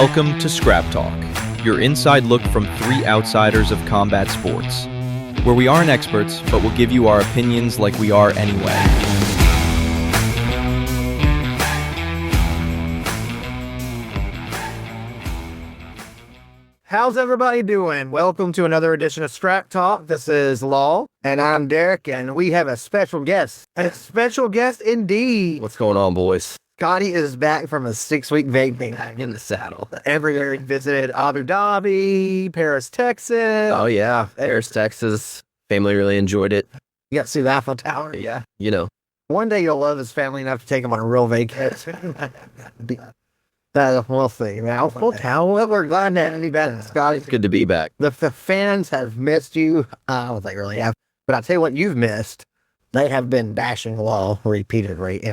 Welcome to Scrap Talk, your inside look from three outsiders of combat sports, where we aren't experts, but we'll give you our opinions like we are anyway. How's everybody doing? Welcome to another edition of Scrap Talk. This is Law, and I'm Derek, and we have a special guest. A special guest indeed. What's going on, boys? Scotty is back from a 6-week vacation. In the saddle. Everywhere he visited Abu Dhabi, Paris, Texas. Oh, yeah. Paris, Texas. Family really enjoyed it. You got to see the Eiffel Tower. Yeah. You know. One day you'll love his family enough to take him on a real vacation. We'll see. Now, we're glad to have you back, Scotty. It's good to be back. The fans have missed you. I don't think they really have. But I'll tell you what you've missed. They have been bashing Law repeatedly.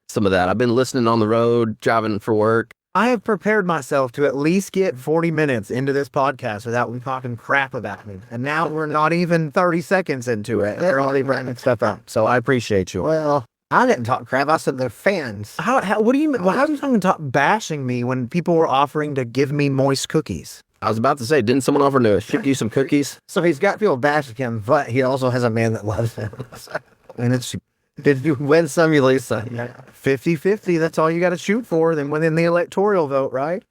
Some of that. I've been listening on the road, driving for work. I have prepared myself to at least get 40 minutes into this podcast without me talking crap about me. And now we're not even 30 seconds into it. They're already writing stuff up. So I appreciate you. Well, I didn't talk crap. I said they're fans. What do you mean? How are you talking bashing me when people were offering to give me moist cookies? I was about to say, didn't someone offer to ship you some cookies? So he's got people bashing him, but he also has a man that loves him. And it's, did you win some, you lose some. 50-50, that's all you got to shoot for. Then within the electoral vote, right?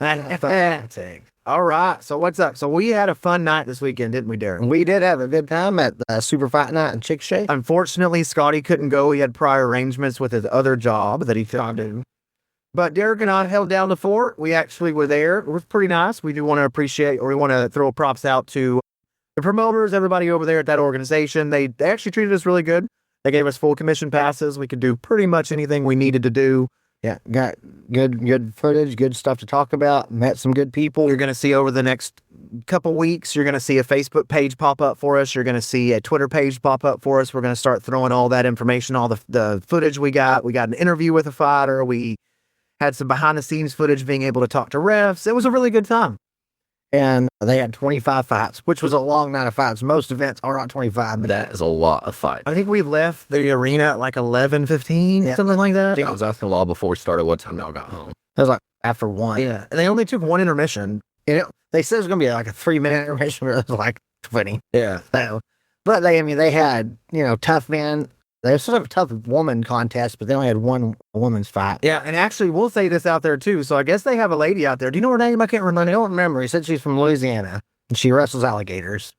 All right, so what's up? So we had a fun night this weekend, didn't we, Derek? We did have a good time at the UFC Fight Night in Chick-fil-A. Unfortunately, Scotty couldn't go. He had prior arrangements with his other job that he couldn't do. But Derek and I held down the fort. We actually were there. It was pretty nice. We do want to appreciate, or we want to throw props out to the promoters, everybody over there at that organization. They actually treated us really good. They gave us full commission passes. We could do pretty much anything we needed to do. Yeah, got good footage, good stuff to talk about, met some good people. You're going to see over the next couple weeks, you're going to see a Facebook page pop up for us. You're going to see a Twitter page pop up for us. We're going to start throwing all that information, all the footage we got. We got an interview with a fighter. We had some behind the scenes footage being able to talk to refs. It was a really good time. And they had 25 fights, which was a long night of fights. Most events are not 25, but That is a lot of fight. I think we left the arena at like 11:15, something like that. I was asking Law before we started what time y'all got home. it was like after one. Yeah, and they only took one intermission. They said it was going to be like a 3-minute intermission, but it was like 20. Yeah. So, but they had, tough men. They sort of a tough woman contest, but they only had one woman's fight. Yeah, and actually, we'll say this out there, too. So I guess they have a lady out there. Do you know her name? I can't remember. I don't remember. He said she's from Louisiana, and she wrestles alligators.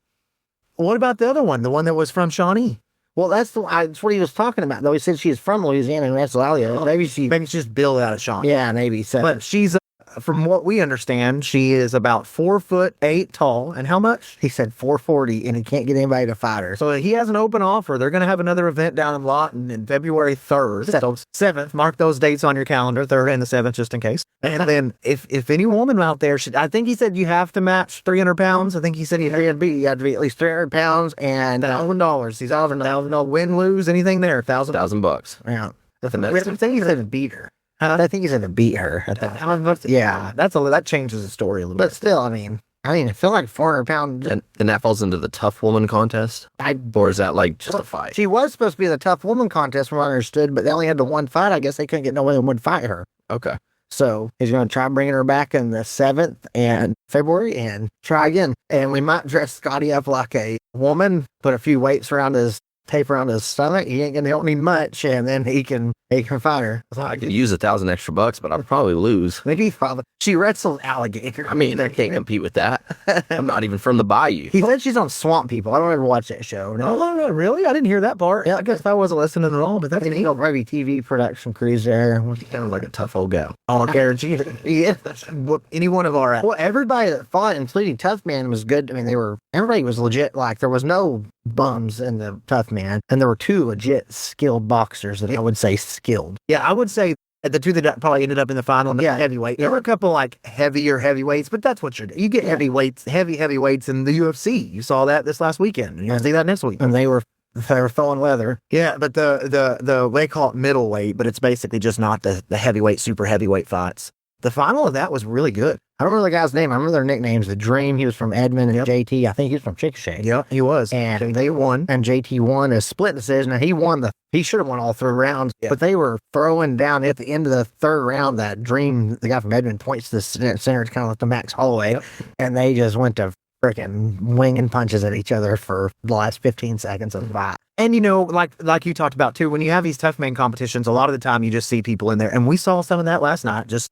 What about the other one? The one that was from Shawnee? Well, that's what he was talking about, though. He said she's from Louisiana and wrestles alligators. Maybe she's just billed out of Shawnee. Yeah, maybe. So. But she's, from what we understand, she is about 4'8" tall. And how much? He said 440, and he can't get anybody to fight her. So he has an open offer. They're going to have another event down in Lawton in February 3rd. So 7th. Mark those dates on your calendar, 3rd and the 7th, just in case. And then if any woman out there should, I think he said you have to match 300 pounds. I think he said you have to be at least 300 pounds and $1,000. He's offering $1,000. Win, lose, anything there. $1,000. Yeah. I think he said to beat her. I think he's going to beat her. Yeah, that changes the story a little bit. But still, I feel like 400 pounds. And that falls into the tough woman contest? Or is that like just a fight? She was supposed to be the tough woman contest from what I understood, but they only had the one fight. I guess they couldn't get no one who would fight her. Okay. So he's going to try bringing her back in the 7th and February and try again. And we might dress Scotty up like a woman, put a few weights around tape around his stomach. He don't need much, and then he can fight her. I could use $1,000 extra bucks, but I'd probably lose. Maybe she wrestles alligator. They can't compete with that. I'm not even from the bayou. He said she's on Swamp People. I don't ever watch that show. No. Oh, really? I didn't hear that part. Yeah, I guess I wasn't listening at all, but that's he'll probably TV production crews there. He sounds like a tough old gal. Oh, guarantee. Yeah. Any one of our. Well, everybody that fought, including Tough Man, was good. Everybody was legit. Like, there was no bums in the Tough Man, and there were 2 legit skilled boxers that I would say skilled. Yeah, I would say the 2 that probably ended up in the final, heavyweight. There were a couple like heavyweights, but that's what you get heavyweights in the UFC. You saw that this last weekend. You're gonna see that next week. And they were throwing leather. Yeah, but the they call it middleweight, but it's basically just not the heavyweight, super heavyweight fights. The final of that was really good. I don't remember the guy's name. I remember their nicknames. The Dream, he was from Edmond, and JT, I think he was from Chickasha. Yeah, he was. And they won. And JT won a split decision. And he should have won all 3 rounds, but they were throwing down at the end of the 3rd round. That Dream, the guy from Edmond, points to the center, kind of like the Max Holloway, and they just went to freaking winging punches at each other for the last 15 seconds of the fight. And, like you talked about, too, when you have these tough man competitions, a lot of the time you just see people in there. And we saw some of that last night, just,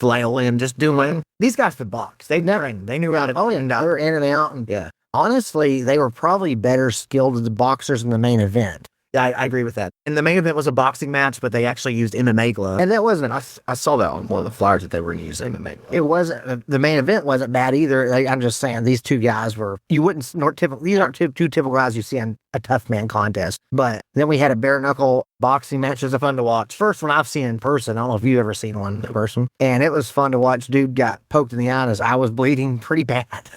flailing, just doing. These guys could box. They knew how to. Oh, and they were in and out. And Yeah. honestly, they were probably better skilled as the boxers in the main event. Yeah, I agree with that. And the main event was a boxing match, but they actually used MMA gloves. And that wasn't, I saw that on one of the flyers that they were using. it wasn't, the main event wasn't bad either. I'm just saying, these 2 guys were, these aren't two typical guys you see in a tough man contest. But then we had a bare knuckle boxing match. It was fun to watch. First one I've seen in person. I don't know if you've ever seen one in person. And it was fun to watch. Dude got poked in the eye and his eye was bleeding pretty bad.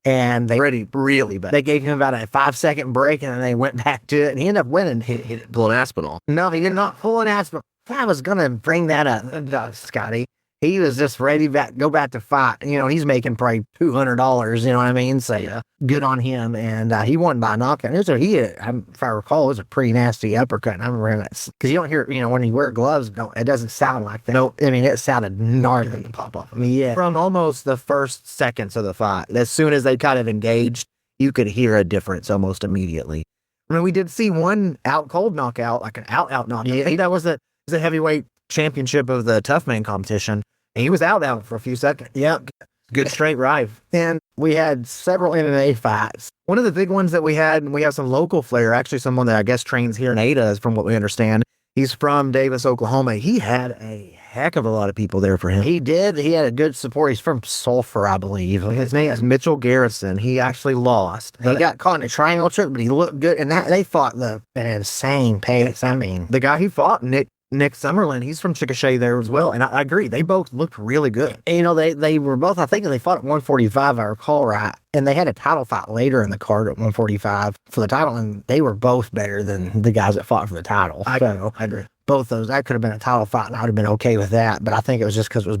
And they really bad. They gave him about a 5-second break, and then they went back to it, and he ended up winning. He didn't pull an Aspinall. No, he did not pull an Aspinall. I was gonna bring that up, Scotty. He was just ready to go back to fight. He's making probably $200. You know what I mean? So good on him. And he won by knockout. If I recall, it was a pretty nasty uppercut. And I remember that because you don't hear, when you wear gloves, it doesn't sound like that. No, I mean, it sounded gnarly. Pop off. Yeah. From almost the first seconds of the fight, as soon as they kind of engaged, you could hear a difference almost immediately. I mean, we did see one out cold knockout, like an out knockout. Yeah. That was the heavyweight championship of the tough man competition. And he was out for a few seconds. Yep. Good straight right. And we had several MMA fights. One of the big ones that we had, and we have some local flair, actually someone that I guess trains here in Ada, from what we understand. He's from Davis, Oklahoma. He had a heck of a lot of people there for him. He did. He had a good support. He's from Sulphur, I believe. His name is Mitchell Garrison. He actually lost. He got caught in a triangle choke, but he looked good. And they fought an insane pace. I mean, the guy he fought, Nick Summerlin, he's from Chickasha there as well. And I agree. They both looked really good. They were both, I think they fought at 145, I recall right. And they had a title fight later in the card at 145 for the title. And they were both better than the guys that fought for the title. I agree. Both those, that could have been a title fight, and I would have been okay with that. But I think it was just because it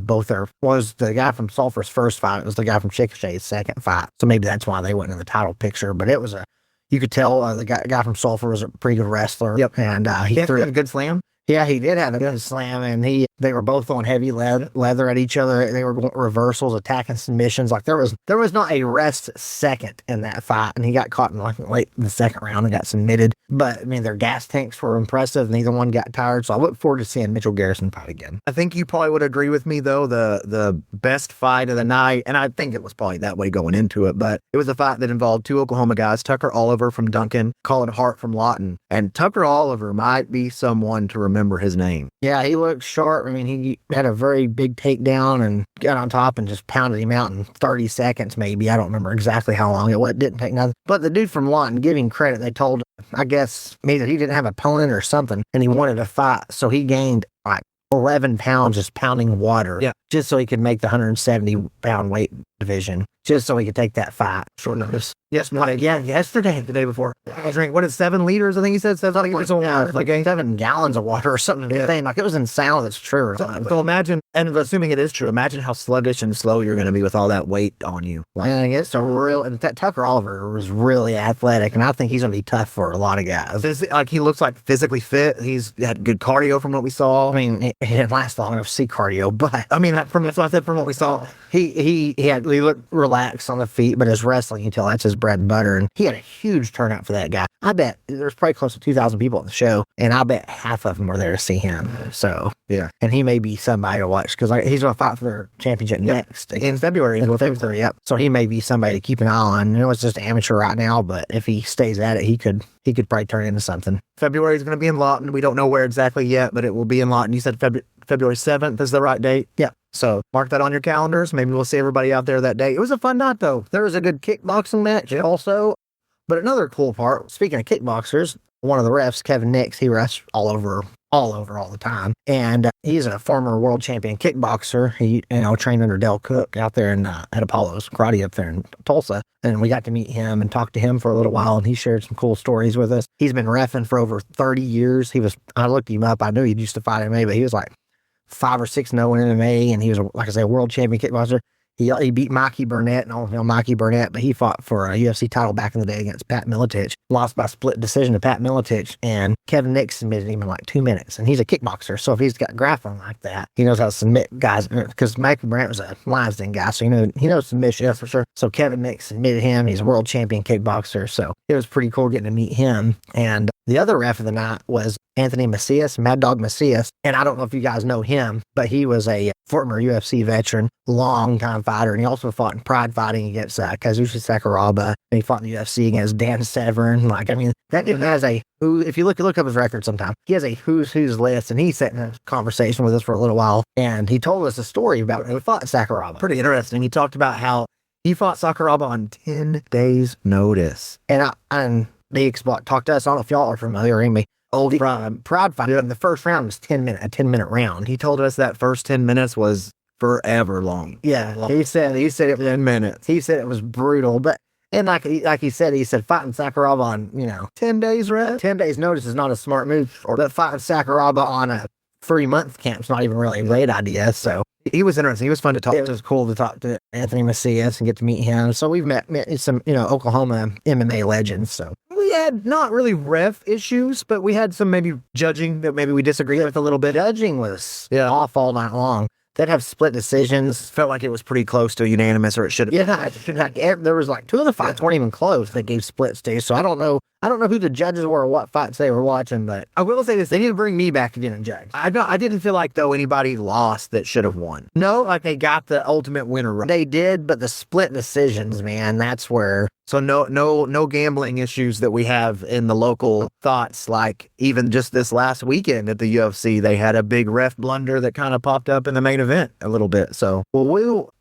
was the guy from Sulphur's first fight. It was the guy from Chickasha's second fight. So maybe that's why they went in the title picture. But it was you could tell the guy from Sulphur was a pretty good wrestler. Yep. And he threw a good slam. Yeah, he did have a good slam, and they were both on heavy leather at each other. They were going reversals, attacking submissions. Like there was not a rest second in that fight, and he got caught in late in the second round and got submitted. But I mean, their gas tanks were impressive. Neither one got tired, so I look forward to seeing Mitchell Garrison fight again. I think you probably would agree with me though. The best fight of the night, and I think it was probably that way going into it, but it was a fight that involved 2 Oklahoma guys, Tucker Oliver from Duncan, Colin Hart from Lawton, and Tucker Oliver might be someone to remember his name. Yeah, he looked sharp. I mean, he had a very big takedown and got on top and just pounded him out in 30 seconds maybe. I don't remember exactly how long it didn't take nothing. But the dude from Lawton, give him credit, they told him, I guess, either he didn't have an opponent or something, and he wanted to fight. So he gained 11 pounds just pounding water. Yeah. Just so he could make the 170-pound weight division. Just so he could take that fight. Short notice. Yes, yesterday, the day before. I drank, 7 liters? I think he said 7 liters of water. Like 7 gallons of water or something. Yeah. Like it was insane. That's true. So imagine, and assuming it is true, imagine how sluggish and slow you're going to be with all that weight on you. And it's and Tucker Oliver was really athletic, and I think he's going to be tough for a lot of guys. He looks like physically fit. He's had good cardio from what we saw. I mean, it didn't last long enough to see cardio, but I mean, that's what I said from what we saw. He looked relaxed on the feet, but his wrestling, you tell that's his bread and butter, and he had a huge turnout for that guy. I bet there's probably close to 2,000 people at the show, and I bet half of them were there to see him. So yeah, and he may be somebody to watch because he's going to fight for their championship next in February. Yep. So he may be somebody to keep an eye on. It's just amateur right now, but if he stays at it, he could probably turn into something. February is going to be in Lawton. We don't know where exactly yet, but it will be in Lawton. You said February 7th is the right date? Yeah. So mark that on your calendars. Maybe we'll see everybody out there that day. It was a fun night, though. There was a good kickboxing match also. But another cool part, speaking of kickboxers, one of the refs, Kevin Nix, he refs all over all the time. And he's a former world champion kickboxer. He, trained under Del Cook out there at Apollo's Karate up there in Tulsa. And we got to meet him and talk to him for a little while, and he shared some cool stories with us. He's been reffing for over 30 years. I looked him up. I knew he used to fight MMA, but he was like 5 or 6-0 in MMA, and he was, like I said, a world champion kickboxer. He beat Mikey Burnett, and I don't know Mikey Burnett, but he fought for a UFC title back in the day against Pat Miletich. Lost by split decision to Pat Miletich, and Kevin Nix submitted him in like 2 minutes. And he's a kickboxer, so if he's got grappling like that, he knows how to submit guys. Because Mikey Burnett was a Lions Den guy, so he knows submission for sure. So Kevin Nix submitted him. He's a world champion kickboxer, so it was pretty cool getting to meet him. And the other ref of the night was Anthony Macias, Mad Dog Macias. And I don't know if you guys know him, but he was a former UFC veteran, long-time fighter. And he also fought in Pride Fighting against Kazushi Sakuraba. And he fought in the UFC against Dan Severn. Like, I mean, that dude has if you look up his record sometime, he has a who's list. And he sat in a conversation with us for a little while. And he told us a story about when he fought Sakuraba. Pretty interesting. He talked about how he fought Sakuraba on 10 days' notice. And he talked to us. I don't know if y'all are familiar with me. Old Pride Fight. And the first round was a 10-minute round. He told us that first 10 minutes was forever long. Yeah, he said it 10 minutes. He said it was brutal, but like he said fighting Sakuraba on 10 days rest. 10 days notice is not a smart move, or that fighting Sakuraba on a 3-month camp's not even really a great idea. So he was interesting. He was fun to talk to. It was cool to talk to Anthony Macias and get to meet him. So we've met some Oklahoma MMA legends. So we had not really ref issues, but we had some maybe judging that maybe we disagreed with a little bit. Judging was off all night long. They'd have split decisions. Felt like it was pretty close to unanimous, or it should have. Yeah, there was like 2 of the fights weren't even close. They gave split stays. So I don't know who the judges were or what fights they were watching, but I will say this: they need to bring me back again and judge. I didn't feel like though anybody lost that should have won. No, like they got the ultimate winner right. They did, but the split decisions, man, that's where. So no gambling issues that we have in the local thoughts. Like even just this last weekend at the UFC, they had a big ref blunder that kind of popped up in the main event a little bit. So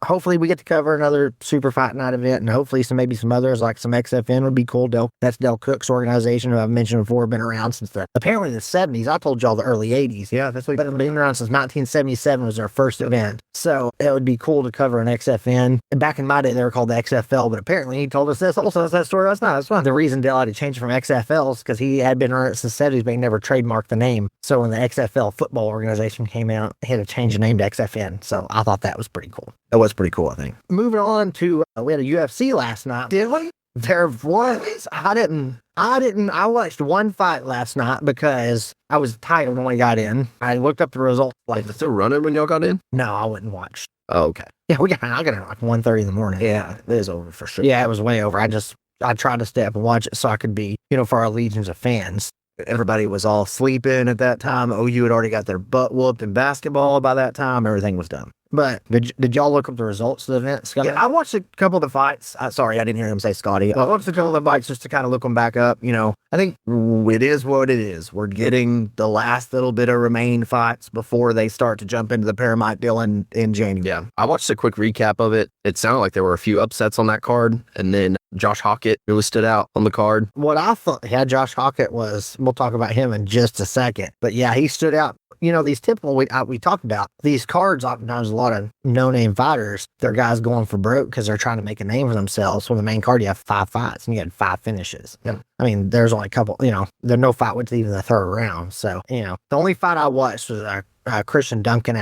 hopefully we get to cover another Super Fight Night event, and hopefully maybe some others like some XFN would be cool. That's Del Cook's organization, who I've mentioned before, been around since apparently the 70s. I told y'all the early 80s. Yeah, that's what. But it's been around since 1977 was their first event. So it would be cool to cover an XFN. And back in my day, they were called the XFL, but apparently he told us this. Also, that's that story. That's fine. The reason Dell had to change it from XFL is because he had been around it since the 70s, but he never trademarked the name. So when the XFL football organization came out, he had to change the name to XFN. So I thought that was pretty cool. That was pretty cool, I think. Moving on to, we had a UFC last night. Did we? There was. I watched one fight last night because I was tired when we got in. I looked up the results. Like, still running when y'all got in? No, I wouldn't watch. Oh, okay. Yeah, I got in like 1:30 in the morning. Yeah, it is over for sure. Yeah, it was way over. I tried to stay up and watch it so I could be, for our legions of fans. Everybody was all sleeping at that time. OU had already got their butt whooped in basketball by that time. Everything was done. But did y'all look up the results of the event, Scotty? Yeah, I watched a couple of the fights. Sorry, I didn't hear him say Scotty. I watched a couple of the fights just to kind of look them back up. I think it is what it is. We're getting the last little bit of remaining fights before they start to jump into the Paramount deal in January. Yeah, I watched a quick recap of it. It sounded like there were a few upsets on that card, and then Josh Hockett really stood out on the card. What I thought, Josh Hockett was, we'll talk about him in just a second. But yeah, he stood out. These typical, we talked about, these cards, oftentimes a lot of no-name fighters, they're guys going for broke because they're trying to make a name for themselves. So the main card, you have 5 fights and you had 5 finishes. Yep. I mean, there's only a couple, there's no fight went to even the 3rd round. So, the only fight I watched was Christian Duncan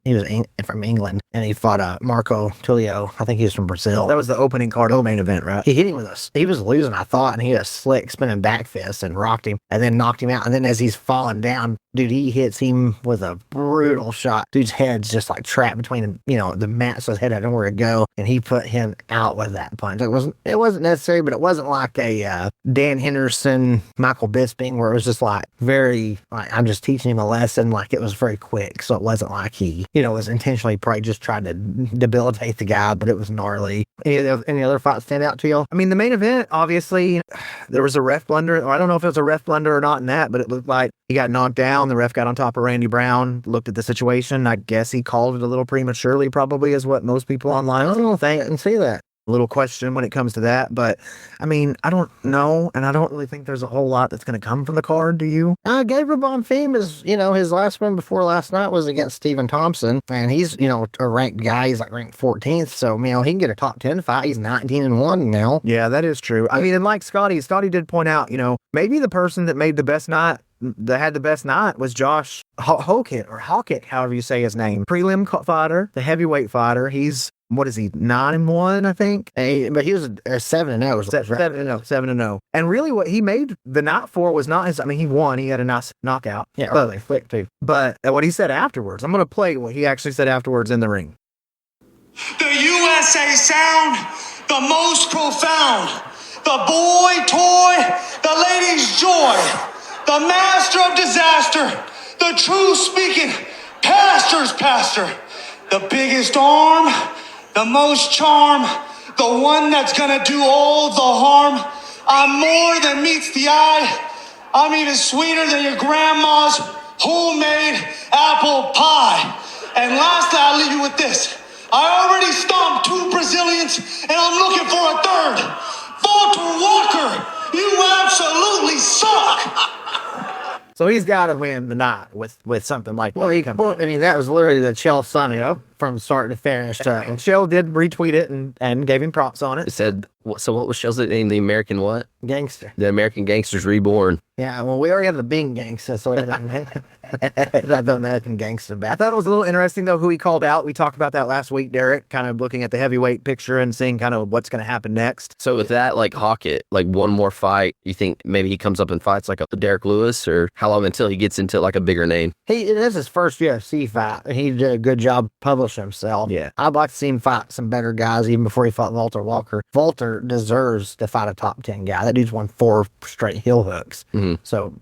he was from England, and he fought Marco Tulio. I think he was from Brazil. That was the opening card of the main event, right? He hit him he was losing, I thought, and he had a slick spinning back fist and rocked him, and then knocked him out. And then as he's falling down, dude, he hits him with a brutal shot. Dude's head's just like trapped between the mat, so his head had nowhere to go, and he put him out with that punch. It wasn't necessary, but it wasn't like a Dan Henderson, Michael Bisping, where it was just like very, like, I'm just teaching him a lesson. Like, it was very quick, so it wasn't like he, was intentionally probably just trying to debilitate the guy, but it was gnarly. Any other fights stand out to you? I mean, the main event, obviously, there was a ref blunder. I don't know if it was a ref blunder or not in that, but it looked like he got knocked down. The ref got on top of Randy Brown, looked at the situation. I guess he called it a little prematurely, probably, is what most people online. I don't think I can see that. Little question when it comes to that, but I mean, I don't know, and I don't really think there's a whole lot that's going to come from the card. Do you? Gabriel Bonfim is, his last win before last night was against Stephen Thompson, and he's, a ranked guy. He's like ranked 14th, so he can get a top 10 fight. He's 19-1 now. Yeah, that is true. I mean, and like Scotty did point out, maybe the person that made the best night that had the best night was Josh Hawkett, however you say his name. Prelim fighter, the heavyweight fighter. He's, what is he, 9-1, I think? But he was 7-0. 7-0. And really what he made the night for was not his, I mean, he won. He had a nice knockout. Yeah, early flick too. But what he said afterwards, I'm going to play what he actually said afterwards in the ring. The USA sound, the most profound, the boy toy, the lady's joy, the master of disaster, the true speaking pastor's pastor, the biggest arm, the most charm, the one that's gonna do all the harm. I'm more than meets the eye. I'm even sweeter than your grandma's homemade apple pie. And lastly, I'll leave you with this. I already stomped 2 Brazilians, and I'm looking for a third. Walter Walker, you absolutely suck. So he's got to win the night with something like Well, that. I mean, that was literally the Chael Sonnen from start to finish. And Shell did retweet it and gave him props on It it. said, so what was Shell's name? The American what? Gangster. The American Gangsters Reborn. Yeah, well, we already have the big gangster, so I don't know American gangster I back. thought it was a little interesting, though, who he called out. We talked about that last week, Derek, kind of looking at the heavyweight picture and seeing kind of what's going to happen next. So with that, like Hawkett, like one more fight, you think maybe he comes up and fights like a Derek Lewis, or how long until he gets into like a bigger name? It is his first UFC fight, and he did a good job publishing himself. Yeah. I'd like to see him fight some better guys even before he fought Walter Walker. Walter deserves to fight a top 10 guy. That dude's won 4 straight heel hooks. Mm-hmm. So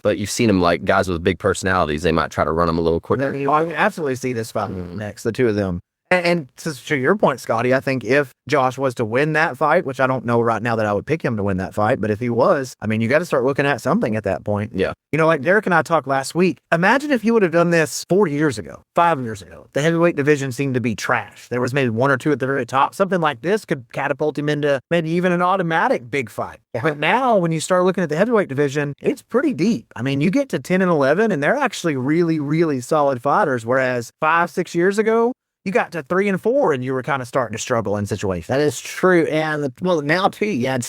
But you've seen him like guys with big personalities. They might try to run him a little quicker. You absolutely see this fight next, the two of them. And to your point, Scotty, I think if Josh was to win that fight, which I don't know right now that I would pick him to win that fight, but if he was, I mean, you got to start looking at something at that point. Yeah. You know, like Derek and I talked last week. Imagine if he would have done this 4 years ago, 5 years ago. The heavyweight division seemed to be trash. There was maybe 1 or 2 at the very top. Something like this could catapult him into maybe even an automatic big fight. But now when you start looking at the heavyweight division, it's pretty deep. I mean, you get to 10 and 11 and they're actually really, really solid fighters. Whereas 5, 6 years ago, you got to 3 and 4 and you were kind of starting to struggle in situations. that is true. And now too, you had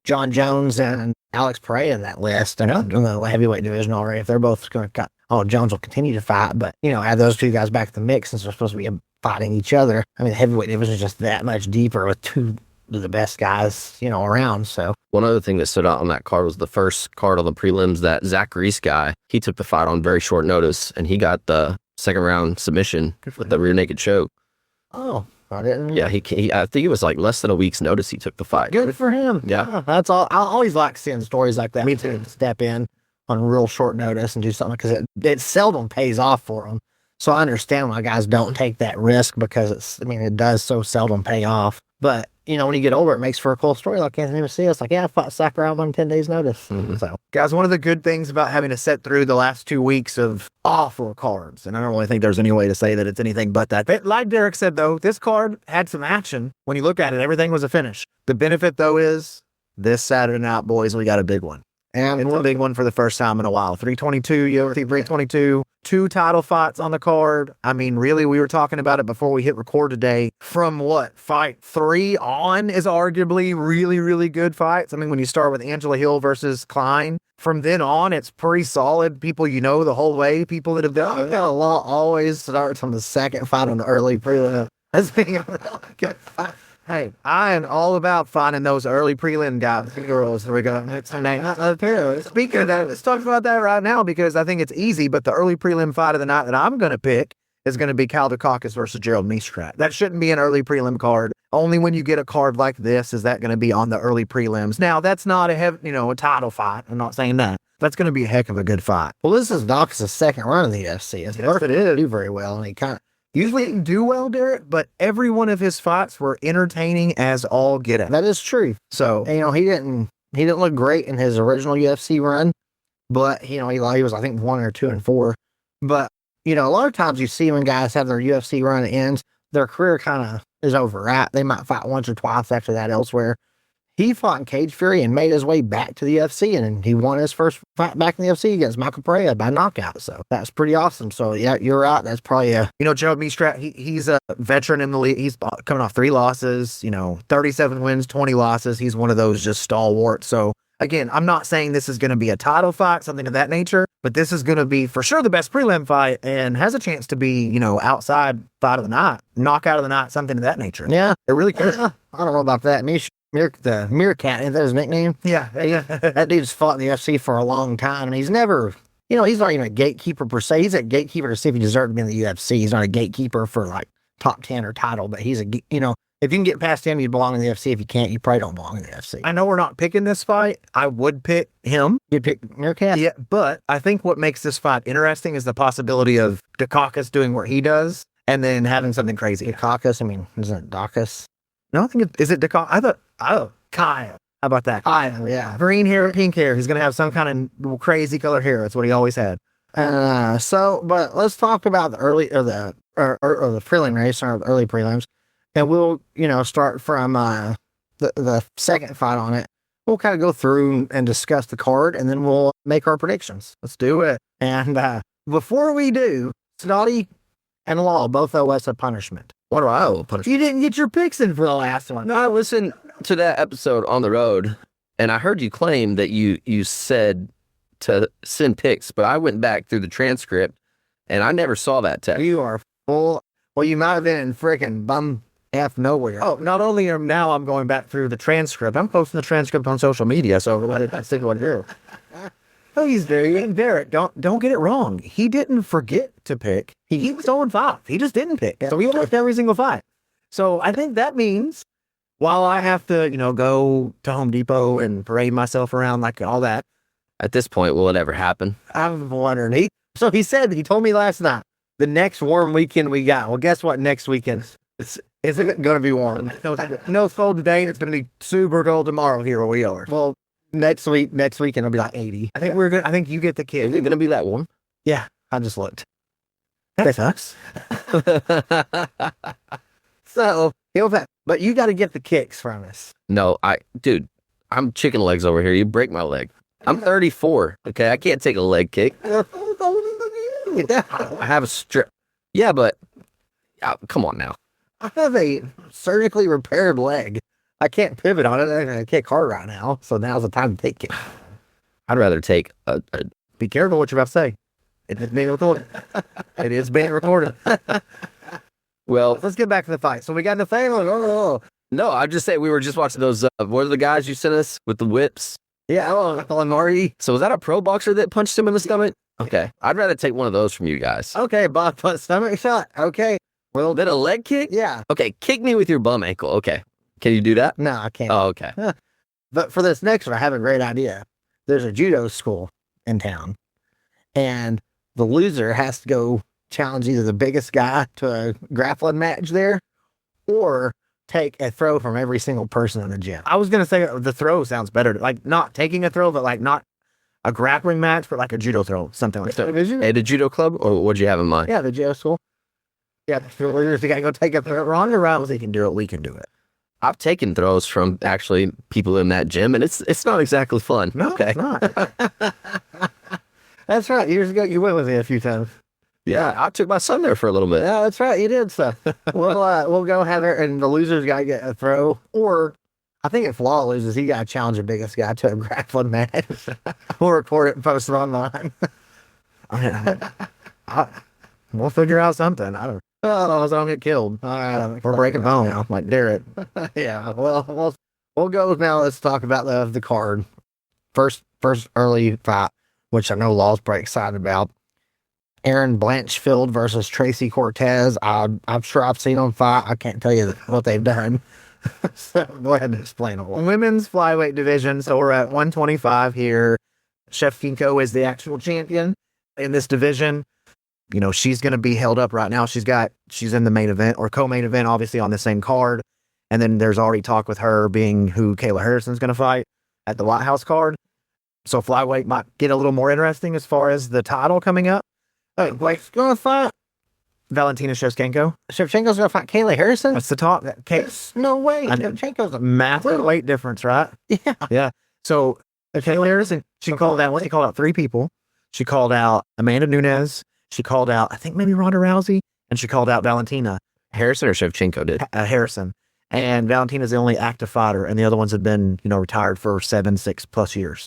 John Jones and Alex Pereira in that list. They're not in the heavyweight division already. If they're both going to cut, Jones will continue to fight, but add those 2 guys back to the mix since they're supposed to be fighting each other. I mean, the heavyweight division is just that much deeper with 2 of the best guys, around. So One other thing that stood out on that card was the first card on the prelims, that Zach Reese guy. He took the fight on very short notice, and he got the second round submission with the rear naked choke. I didn't. Yeah, he I think it was like less than a week's notice he took the fight. Good for him. Yeah. That's all. I always like seeing stories like that. Me too. Step in on real short notice and do something because it seldom pays off for them. So I understand why guys don't take that risk because it does so seldom pay off. But, when you get older, it makes for a cool story like Anthony Macias. It's like, I fought Sakuraba on 10 days notice. Mm-hmm. So, Guys, one of the good things about having to sit through the last 2 weeks of awful cards, and I don't really think there's any way to say that it's anything but that. But like Derek said, though, this card had some action. When you look at it, everything was a finish. The benefit, though, is this Saturday night, boys, we got a big one. And it's a big one for the first time in a while. 322, UFC 322, 2 title fights on the card. I mean, really, we were talking about it before we hit record today. From fight 3 on is arguably really, really good fights. I mean, when you start with Angela Hill versus Klein, from then on, it's pretty solid. People the whole way, people that have done. a lot always starts on the second fight on the early prelim. That's being a really good fight. Hey, I am all about finding those early prelim guys and girls. Here we go. Next name. Speaking of that, let's talk about that right now because I think it's easy. But the early prelim fight of the night that I'm going to pick is going to be Caldecaucus versus Gerald Mistrat. That shouldn't be an early prelim card. Only when you get a card like this is that going to be on the early prelims. Now, that's not a title fight. I'm not saying that. That's going to be a heck of a good fight. Well, this is Dawkins' second run in the UFC. Yes, it is. Do very well, and he kind of. Usually didn't do well, Derek, but every one of his fights were entertaining as all get out. That is true. So, he didn't look great in his original UFC run, but he was I think 1 or 2 and 4. But a lot of times you see when guys have their UFC run ends, their career kind of is over, right? They might fight once or twice after that elsewhere. He fought in Cage Fury and made his way back to the UFC, and he won his first fight back in the UFC against Michael Pereira by knockout. So that's pretty awesome. So yeah, you're right. That's probably Gerald Mistrat, he's a veteran in the league. He's coming off 3 losses, 37 wins, 20 losses. He's one of those just stalwarts. So again, I'm not saying this is going to be a title fight, something of that nature, but this is going to be for sure the best prelim fight and has a chance to be, outside fight of the night, knockout of the night, something of that nature. Yeah. It really could. I don't know about that. The Meerkat, is that his nickname? Yeah. That dude's fought in the UFC for a long time, and he's never, he's not even a gatekeeper per se. He's a gatekeeper to see if he deserves to be in the UFC. He's not a gatekeeper for like top 10 or title, but he's if you can get past him, you belong in the UFC. If you can't, you probably don't belong in the UFC. I know we're not picking this fight. I would pick him. You'd pick Meerkat? Yeah, but I think what makes this fight interesting is the possibility of Dukakis doing what he does and then having something crazy. Dukakis? I mean, isn't it Dacus? No, I think is it Dukakis? Kyle. How about that? Kyle, yeah. Green hair, pink hair. He's going to have some kind of crazy color hair. That's what he always had. But let's talk about the early or the prelim race or the early prelims, and we'll start from the second fight on it. We'll kind of go through and discuss the card, and then we'll make our predictions. Let's do it. And before we do, Scotty and Law both owe us a punishment. What do I owe? Punishment? You didn't get your picks in for the last one. No, I listened to that episode on the road, and I heard you claim that you said to send picks, but I went back through the transcript, and I never saw that text. You are full. Well, you might have been in freaking bum F nowhere. Oh, not only am now I'm going back through the transcript, I'm posting the transcript on social media, so let's think what it is. Oh, he's doing Derek. Don't get it wrong. He didn't forget to pick. He was 0-5. He just didn't pick. So he lost every single fight. So I think that means while I have to, go to Home Depot and parade myself around like all that, At this point, will it ever happen? I'm wondering. He told me last night, the next warm weekend we got. Well, guess what? Next weekend isn't going to be warm. no cold today. It's going to be super cold tomorrow here where we are. Well, next weekend it'll be like 80. I think we're good. I think you get the kid. Is it going to be that warm? Yeah, I just looked. That's us. So but you got to get the kicks from us. No, dude, I'm chicken legs over here. You break my leg. I'm 34. Okay, I can't take a leg kick. I have a strip. Yeah, but come on now. I have a surgically repaired leg. I can't pivot on it. I can't car right now. So now's the time to take it. I'd rather take a Be careful what you're about to say. It is being recorded. It is being recorded. well. Let's get back to the fight. So we got Nathaniel. No, I'd just say we were just watching those. What are the guys you sent us with the whips? Yeah, Marty. So was that a pro boxer that punched him in the stomach? Okay, I'd rather take one of those from you guys. Okay, but stomach shot. Okay. Well, then a leg kick? Yeah. Okay, kick me with your bum ankle. Okay. Can you do that? No, I can't. Oh, okay. But for this next one, I have a great idea. There's a judo school in town, and the loser has to go challenge either the biggest guy to a grappling match there, or take a throw from every single person in the gym. I was going to say the throw sounds better. Like not taking a throw, but like not a grappling match, but like a judo throw, something like that. At a judo club, or what'd you have in mind? Yeah, the judo school. Yeah, if you got to go take a throw. Ronda Rousey can do it. We can do it. I've taken throws from actually people in that gym, and it's not exactly fun. No, okay. it's not. That's right. Years ago, you went with me a few times. Yeah, I took my son there for a little bit. Yeah, that's right. You did. So we'll go have it, and the loser's got to get a throw, or I think if Law loses, he got to challenge the biggest guy to a grappling match. We'll record it and post it online. We'll figure out something. I don't get killed. We're breaking bone. now. Like Derek. Yeah. Well, we'll go now. Let's talk about the card. First early fight, which I know Law's pretty excited about. Aaron Blanchfield versus Tracy Cortez. I'm sure I've seen them fight. I can't tell you what they've done. So go ahead and explain it. Women's flyweight division. So we're at 125 here. Shevchenko is the actual champion in this division. You know, she's going to be held up right now. She's in the main event or co-main event, obviously on the same card. And then there's already talk with her being who Kayla Harrison's going to fight at the White House card. So flyweight might get a little more interesting as far as the title coming up. Blake's going to fight Valentina Shevchenko. Shevchenko's going to fight Kayla Harrison? That's the talk. No way. Shevchenko's a Massive weight difference, right? Yeah. Yeah. So Kayla Harrison, she called out 3 people. She called out Amanda Nunes. She called out, I think maybe Ronda Rousey, and she called out Valentina. Harrison or Shevchenko did? Harrison. And Valentina's the only active fighter, and the other ones have been, retired for 6+ years.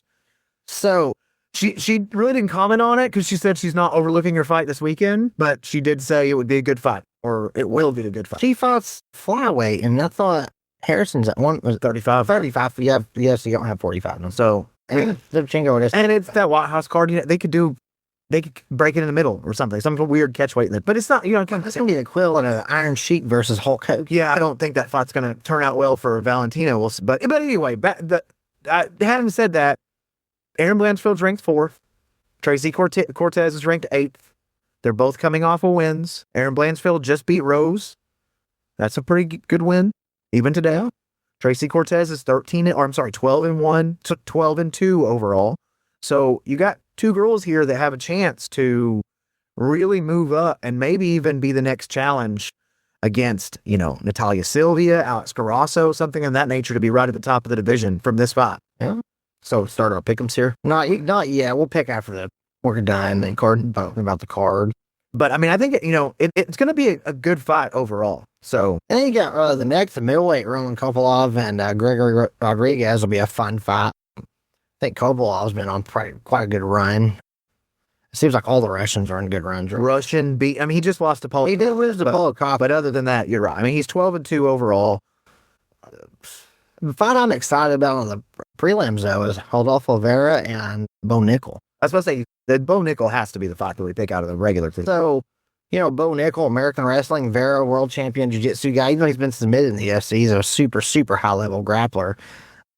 So she really didn't comment on it because she said she's not overlooking her fight this weekend, but she did say it would be a good fight, or it will be a good fight. She fights flyweight, and I thought Harrison's at one was 35. 35. Yeah, yes, you don't have 45 now. So, Zivchenko is. and it's that White House card. They could break it in the middle or something, some weird catch weight. But it's not, It's gonna be a quill and an Iron Sheik versus Hulk Hogan. yeah, I don't think that fight's going to turn out well for Valentina. We'll see. But anyway, having said that, Aaron Blanchfield's ranked 4th. Tracy Cortez is ranked 8th. They're both coming off of wins. Aaron Blanchfield just beat Rose. That's a pretty good win, even today. Tracy Cortez is 12-1, took 12-2 overall. So you got 2 girls here that have a chance to really move up and maybe even be the next challenge against, Natalia Silvia, Alex Carasso, something of that nature, to be right at the top of the division from this fight. Yeah. So start our pick'ems here. Not yet. We'll pick after we're done the card about the card. But I mean, I think it's going to be a good fight overall. So And then you got the middleweight Roman Kopylov and Gregory Rodriguez will be a fun fight. I think Kopolov's been on quite a good run. It seems like all the Russians are in good runs. Russian beat. I mean, he just lost to Paul. He did lose to Paul Cobb. But other than that, you're right. I mean, he's 12-2 overall. The fight I'm excited about on the prelims, though, is Rodolfo Vera and Bo Nickel. I was supposed to say that Bo Nickel has to be the fight that we pick out of the regular season. So, Bo Nickel, American Wrestling, Vera, world champion jiu-jitsu guy. Even though he's been submitted in the UFC, he's a super, super high-level grappler.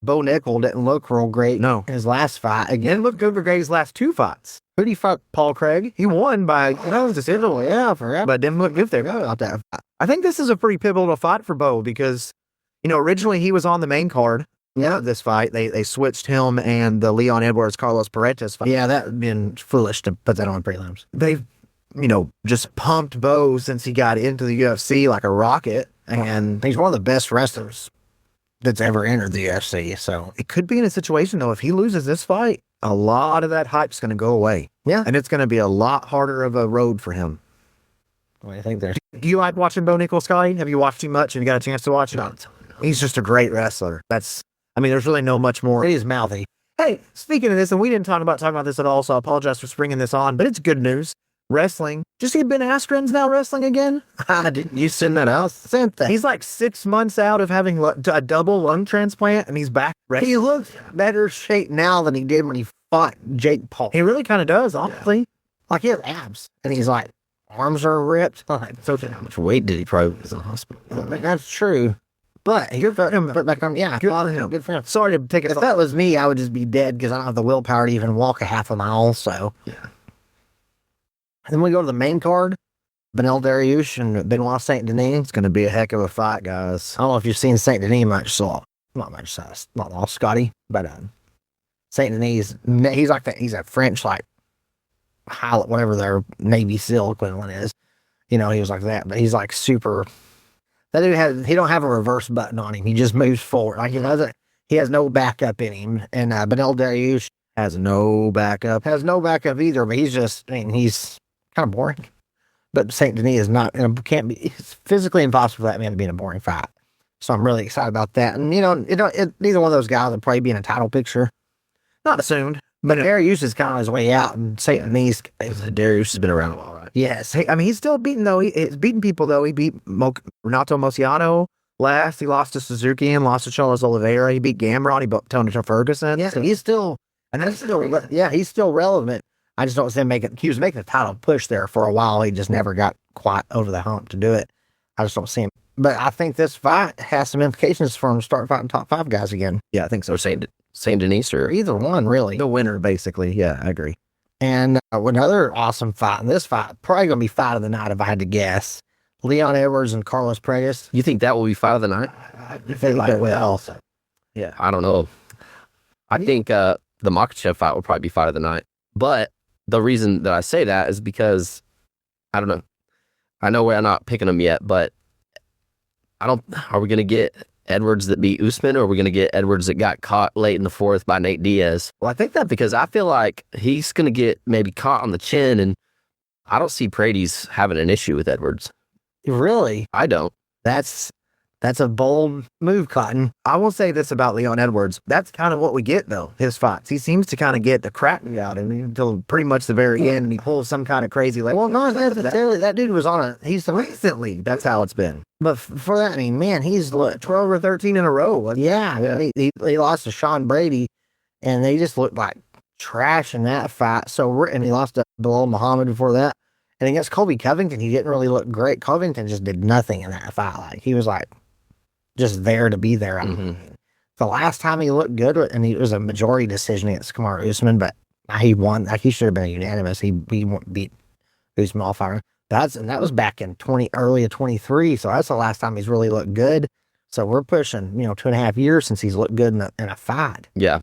Bo Nickel didn't look real great in his last fight. He didn't look good for Greg's last 2 fights. Who do you fight? Paul Craig. He won by decision. Yeah, forever. But didn't look good there. About that. I think this is a pretty pivotal fight for Bo because, originally he was on the main card. Yeah. This fight. They switched him and the Leon Edwards Carlos Paredes fight. Yeah, that would been foolish to put that on prelims. They've, just pumped Bo since he got into the UFC like a rocket. And He's one of the best wrestlers that's ever entered the UFC. So it could be in a situation, though, if he loses this fight, a lot of that hype's going to go away. Yeah. And it's going to be a lot harder of a road for him. what do you think there? Do you like watching Bo Nickel, Scotty? Have you watched him much and you got a chance to watch it? He's just a great wrestler. There's really no much more. It is mouthy. Hey, speaking of this, and we didn't talk about this at all, so I apologize for springing this on, but it's good news. Wrestling. Did you see Ben Askren's now wrestling again? Didn't you send that out? Sent that. He's like 6 months out of having a double lung transplant, and he's back wrestling. He looks better shape now than he did when he fought Jake Paul. He really kind of does, honestly. Like, he has abs. And he's like, arms are ripped. So how much weight did he probably was in the hospital? That's true. But good for him. Put back on. Yeah, Good for him. Good for him. Sorry to take it. If that was me, I would just be dead because I don't have the willpower to even walk a half a mile. So Yeah. And then we go to the main card. Benel Dariush and Benoit Saint Denis. It's going to be a heck of a fight, guys. I don't know if you've seen Saint Denis much, so not all Scotty, but Saint Denis, he's like that. He's a French like pilot, whatever their Navy SEAL equivalent is. He was like that, but he's like super. That dude he don't have a reverse button on him. He just moves forward. Like he has no backup in him. And Benel Dariush Has no backup. has no backup either, but he's kind of boring. But Saint Denis is not, it's physically impossible for that man to be in a boring fight. So I'm really excited about that. And, neither one of those guys would probably be in a title picture. Not soon. But Dariush is kind of on his way out, and Saint Denis, Darius has been around a while, right? yes. Hey, he's still beating, though. He's beating people, though. He beat Renato Mociano last. He lost to Suzuki and lost to Charles Oliveira. He beat Gamrot. He beat Tony Ferguson. Yeah, so he's still relevant. I just don't see him he was making a title push there for a while. He just never got quite over the hump to do it. I just don't see him. But I think this fight has some implications for him to start fighting top 5 guys again. Yeah, I think so. Or Saint Denis or Either one, really. The winner, basically. Yeah, I agree. And another awesome fight, and this fight, probably going to be fight of the night if I had to guess. Leon Edwards and Carlos Paredes. you think that will be fight of the night? I think it will. Yeah. I don't know. I think the Makachev fight will probably be fight of the night. But the reason that I say that is because I don't know. I know we're not picking them yet, but are we going to get Edwards that beat Usman, or are we going to get Edwards that got caught late in the 4th by Nate Diaz? Well, I think that because I feel like he's going to get maybe caught on the chin, and I don't see Paredes having an issue with Edwards. Really? I don't. That's That's a bold move, Cotton. I will say this about Leon Edwards. That's kind of what we get, though, his fights. He seems to kind of get the crap out of him until pretty much the very end, and he pulls some kind of crazy, like, Well, not necessarily. That dude was on he's recently, that's how it's been. but for that, I mean, man, he's 12 or 13 in a row. yeah. He lost to Sean Brady, and they just looked like trash in that fight. And he lost to Bilal Muhammad before that. And against Colby Covington, he didn't really look great. Covington just did nothing in that fight. Like, he was like just there to be there. The last time he looked good, and it was a majority decision against Kamaru Usman, but he won. Like, he should have been unanimous. He beat Usman all fire. And that was back in early of 23. So that's the last time he's really looked good. So we're pushing, 2.5 years since he's looked good in a fight. Yeah.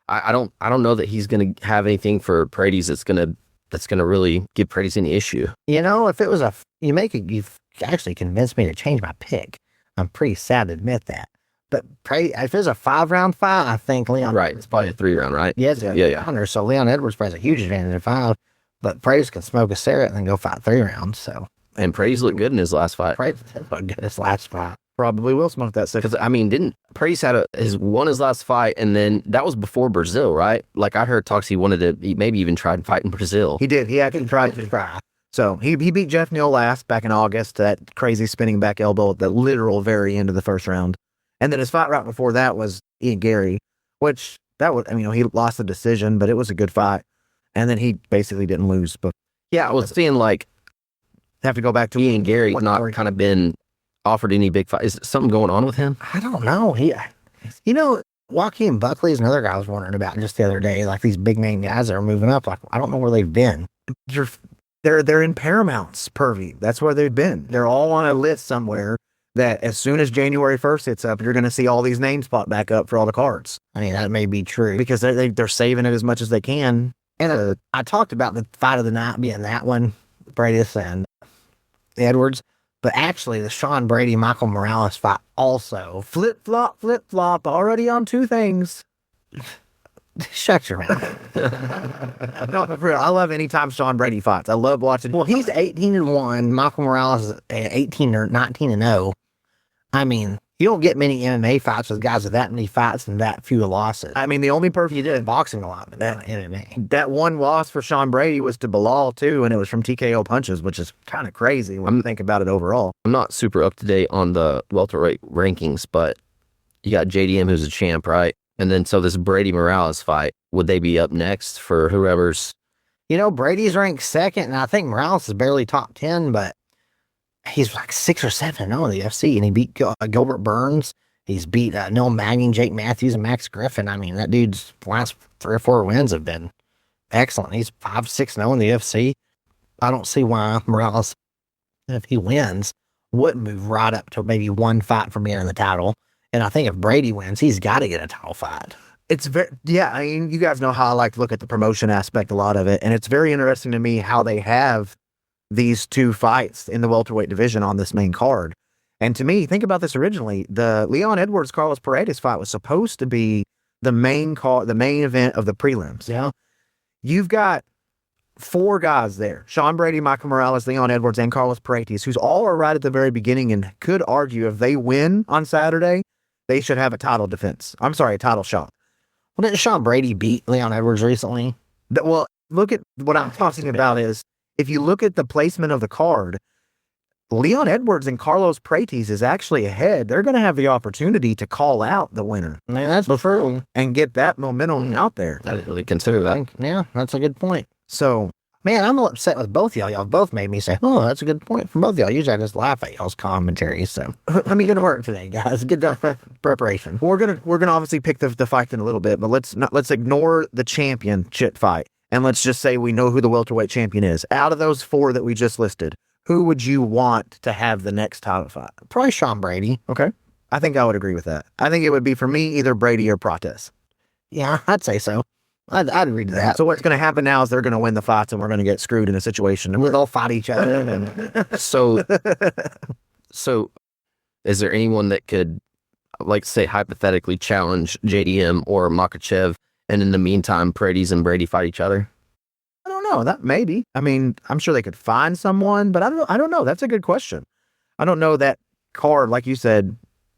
I don't know that he's going to have anything for Paredes that's going to really give Paredes any issue. If it was you've actually convinced me to change my pick. I'm pretty sad to admit that. But if it's a 5-round fight, I think Leon. Right. It's probably a 3-round, right? Yes. Yeah. So Leon Edwards probably has a huge advantage in 5, but Paredes can smoke a Sarah and then go fight 3 rounds. So. And Paredes looked good in his last fight. Paredes looked good his last fight. Probably will smoke that 6. Because, didn't Paredes won his last fight, and then that was before Brazil, right? Like, I heard talks he maybe even tried to fight in Brazil. He did. He actually tried to try. So he beat Jeff Neal last back in August, that crazy spinning back elbow at the literal very end of the first round. And then his fight right before that was Ian Gary, which he lost the decision, but it was a good fight. And then he basically didn't lose. But yeah, I was seeing like have to go back to Ian Gary not kind of been offered any big fight. Is something going on with him? I don't know. Joaquin Buckley is another guy I was wondering about just the other day. Like, these big name guys that are moving up. Like, I don't know where they've been. They're in Paramount's purview. That's where they've been. They're all on a list somewhere that as soon as January 1st hits up, you're going to see all these names pop back up for all the cards. I mean, that may be true. Because they're saving it as much as they can. And I talked about the fight of the night being that one, Paredes and Edwards. But actually, the Sean Brady-Michael Morales fight also. Flip-flop, already on 2 things. Shut your mouth. No, for real, I love anytime Sean Brady fights. I love watching. Well, he's 18-1. Michael Morales is 18 or 19-0. I mean, you don't get many MMA fights with guys with that many fights and that few losses. I mean, the only person you did in boxing a lot, but not MMA. That one loss for Sean Brady was to Bilal too, and it was from TKO punches, which is kind of crazy when you think about it overall. I'm not super up to date on the welterweight rankings, but you got JDM who's a champ, right? And then so this Brady Morales fight, would they be up next for whoever's? Brady's ranked 2nd, and I think Morales is barely top 10, but he's like 6 or 7-0 in the UFC, and he beat Gilbert Burns. He's beat Neil Magny, Jake Matthews, and Max Griffin. I mean, that dude's last 3 or 4 wins have been excellent. He's 5-6-0 in the UFC. I don't see why Morales, if he wins, wouldn't move right up to maybe 1 fight from being in the title. And I think if Brady wins, he's got to get a title fight. I mean, you guys know how I like to look at the promotion aspect, a lot of it. And it's very interesting to me how they have these 2 fights in the welterweight division on this main card. And to me, think about this originally, the Leon Edwards Carlos Paredes fight was supposed to be the main event of the prelims. Yeah. You've got 4 guys there: Sean Brady, Michael Morales, Leon Edwards, and Carlos Paredes, who's all are right at the very beginning and could argue if they win on Saturday, they should have a title shot. Well, didn't Sean Brady beat Leon Edwards recently? Look at what I'm talking about is, if you look at the placement of the card, Leon Edwards and Carlos Paredes is actually ahead. They're going to have the opportunity to call out the winner. Man, that's true. And get that momentum out there. I didn't really consider that. Yeah, that's a good point. So, man, I'm upset with both y'all. Y'all both made me say, "Oh, that's a good point" from both y'all. Usually I just laugh at y'all's commentary. So, let me get to work today, guys. Good preparation. We're gonna obviously pick the fight in a little bit, but let's ignore the championship fight, and let's just say we know who the welterweight champion is. Out of those 4 that we just listed, who would you want to have the next title fight? Probably Sean Brady. Okay, I think I would agree with that. I think it would be, for me, either Brady or Prates. Yeah, I'd say so. I'd agree to that. So what's going to happen now is they're going to win the fights, and we're going to get screwed in a situation. And we'll all fight each other. So is there anyone that could, like, say, hypothetically challenge JDM or Makhachev, and in the meantime, Paredes and Brady fight each other? I don't know. That maybe. I mean, I'm sure they could find someone, but I don't know. That's a good question. I don't know that card, like you said,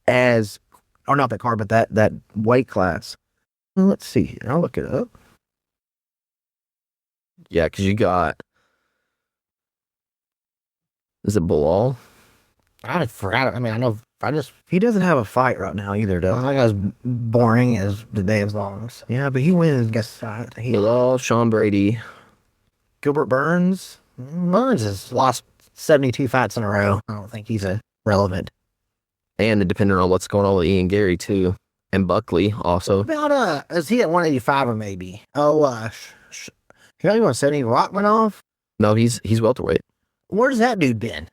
as, or not that card, but that weight class. Well, let's see here. I'll look it up. Yeah, because you got. Is it Bilal? I forgot. I mean, I know. He doesn't have a fight right now either, I does think as boring as the day as long. he? Yeah, but he wins. Guess Bilal, Sean Brady. Gilbert Burns. Burns has lost 72 fights in a row. I don't think he's a relevant. And depending on what's going on with Ian Gary, too. And Buckley, also. About is he at 185 or maybe? Oh, he only won 70 Rockmanoff. No, he's welterweight. Where's that dude been?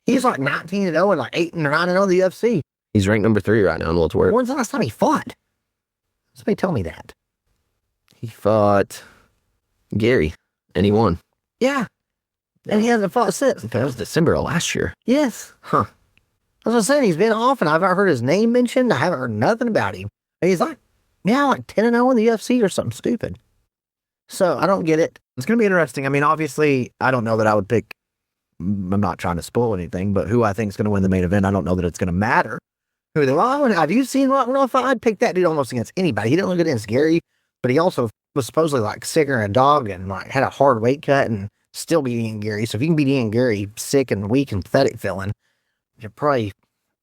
He's like 19-0 and like 8-9 in the UFC. He's ranked number 3 right now in welterweight. When's the last time he fought? Somebody tell me that. He fought Gary, and he won. Yeah. And he hasn't fought since. That was December of last year. Yes. Huh. As I was saying, he's been off and I haven't heard his name mentioned. I haven't heard nothing about him. He's like 10-0 in the UFC or something stupid. So I don't get it. It's going to be interesting. I mean, obviously, I don't know that I would pick. I'm not trying to spoil anything, but who I think is going to win the main event, I don't know that it's going to matter. Have you seen Rockmanoff? I'd pick that dude almost against anybody. He didn't look good against Gary, but he also was supposedly like sicker than a dog and like had a hard weight cut and still beat Ian Gary. So if you can beat Ian Gary, sick and weak and pathetic feeling, you're probably.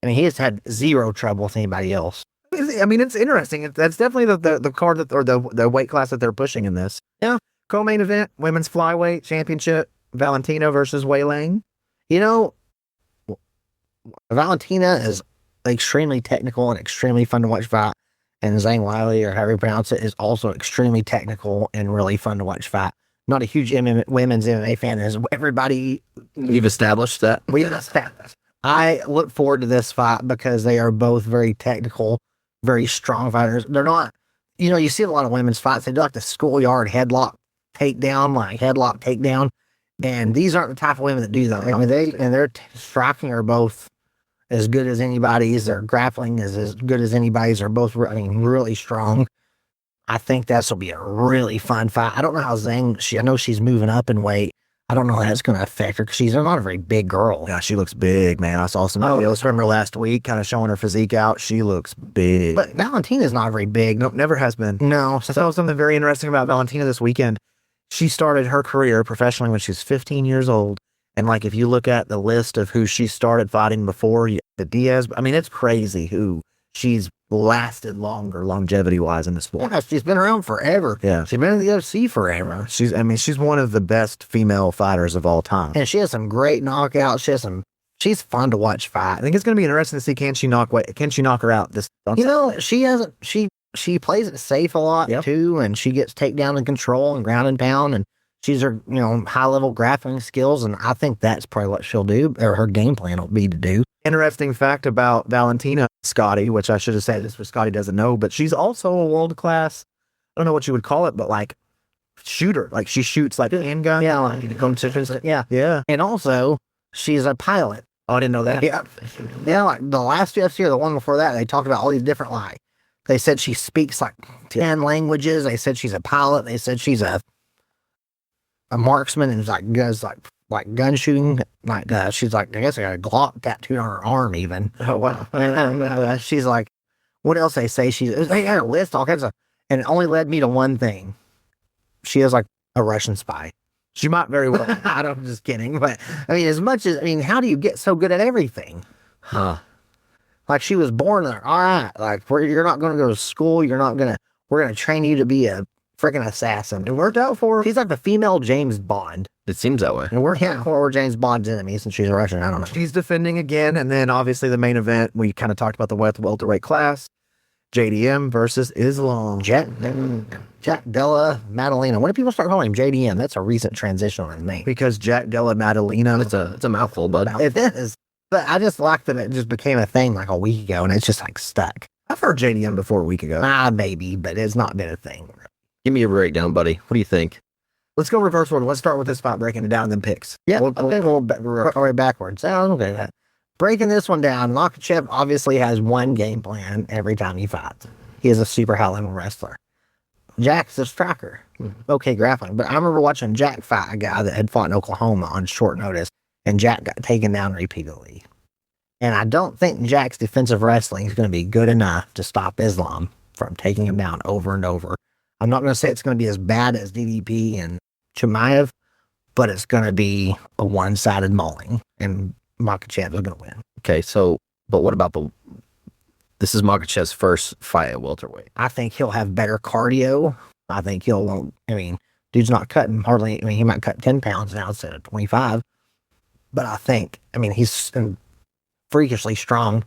I mean, he has had zero trouble with anybody else. I mean, it's interesting. That's definitely the card that, or the weight class that they're pushing in this. Yeah. Co-main event, women's flyweight championship, Valentina versus Wei Lang. You know, Valentina is extremely technical and extremely fun to watch fight. And Zhang Wiley, or however you pronounce it, is also extremely technical and really fun to watch fight. Not a huge women's MMA fan, as everybody. You've established that? We've established. I look forward to this fight because they are both very technical, very strong fighters. They're not, you see a lot of women's fights. They do like the schoolyard headlock takedown. And these aren't the type of women that do that. I mean, their striking are both as good as anybody's. Their grappling is as good as anybody's. They're both, really strong. I think this will be a really fun fight. I don't know how Zhang, I know she's moving up in weight. I don't know how that's going to affect her because she's not a very big girl. Yeah, she looks big, man. I saw some videos from her last week, kind of showing her physique out. She looks big. But Valentina's not very big. Nope, never has been. No. I saw something very interesting about Valentina this weekend. She started her career professionally when she was 15 years old. And like, if you look at the list of who she started fighting before, the Diaz, I mean, it's crazy who she's lasted longer, longevity-wise in the sport. Yeah, she's been around forever. Yeah. She's been in the UFC forever. She's one of the best female fighters of all time. And she has some great knockouts. She's fun to watch fight. I think it's going to be interesting to see, can she knock her out this? She plays it safe a lot too, and she gets takedown and control and ground and pound, and she's her, high level grappling skills, and I think that's probably what she'll do, or her game plan will be to do. Interesting fact about Valentina, Scotty, which I should have said this for Scotty doesn't know, but she's also a world class, I don't know what you would call it, but like shooter. Like she shoots like handgun. Yeah, like competitions. Yeah. Yeah. And also, she's a pilot. Oh, I didn't know that. Yeah. Yeah, like the last UFC or the one before that, they talked about all these different, they said she speaks like 10 languages. They said she's a pilot. They said she's a marksman and does gun shooting. She's like, I guess I got a Glock tattooed on her arm even. Oh, wow. I don't know. She's like, what else they say? They had a list, all kinds of, and it only led me to one thing. She is like a Russian spy. She might very well. I'm just kidding. But how do you get so good at everything? Huh. Like she was born there. All right. Like you're not going to go to school. We're going to train you to be a freaking assassin. It worked out for her. She's like the female James Bond. It seems that way. And we're James Bond's enemy since she's a Russian. I don't know. She's defending again. And then obviously the main event, we kind of talked about the welterweight class. JDM versus Islam. Jack Della Maddalena. When did people start calling him JDM? That's a recent transition on his name. Because Jack Della Maddalena. It's a mouthful, bud. It is. But I just like that it just became a thing like a week ago and it's just like stuck. I've heard JDM before a week ago. Maybe, but it's not been a thing. Give me a breakdown, buddy. What do you think? Let's go reverse order. Let's start with this fight, breaking it down, and then picks. Yeah, we'll work our way backwards. Okay, that. Breaking this one down, Makhachev obviously has one game plan every time he fights. He is a super high-level wrestler. Jack's a striker. Okay, grappling. But I remember watching Jack fight a guy that had fought in Oklahoma on short notice, and Jack got taken down repeatedly. And I don't think Jack's defensive wrestling is going to be good enough to stop Islam from taking him down over and over. I'm not going to say it's going to be as bad as DDP and Chimaev, but it's going to be a one-sided mauling, and Makhachev is going to win. Okay, so, but what about this is Makhachev's first fight at welterweight. I think he'll have better cardio. I think dude's not cutting hardly, he might cut 10 pounds now instead of 25. But I think, he's freakishly strong.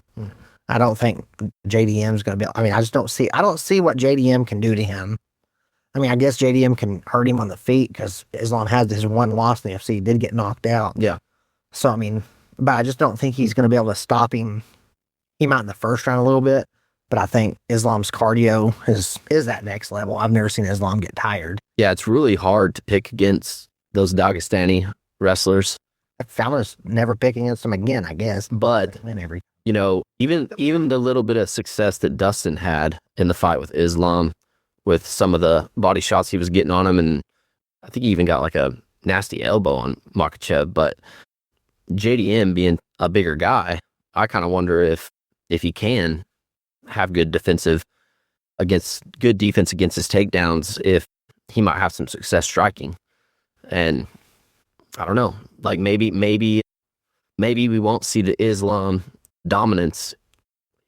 I don't think JDM's going to be, I don't see what JDM can do to him. I guess JDM can hurt him on the feet because Islam has his one loss in the UFC. He did get knocked out. Yeah. So, but I just don't think he's going to be able to stop him. He might in the first round a little bit, but I think Islam's cardio is that next level. I've never seen Islam get tired. Yeah, it's really hard to pick against those Dagestani wrestlers. Fallon's never pick against him again, I guess. But, every even the little bit of success that Dustin had in the fight with Islam, with some of the body shots he was getting on him, and I think he even got like a nasty elbow on Makhachev, but JDM being a bigger guy, I kind of wonder if he can have good defense against his takedowns, if he might have some success striking. And I don't know, like maybe we won't see the Islam dominance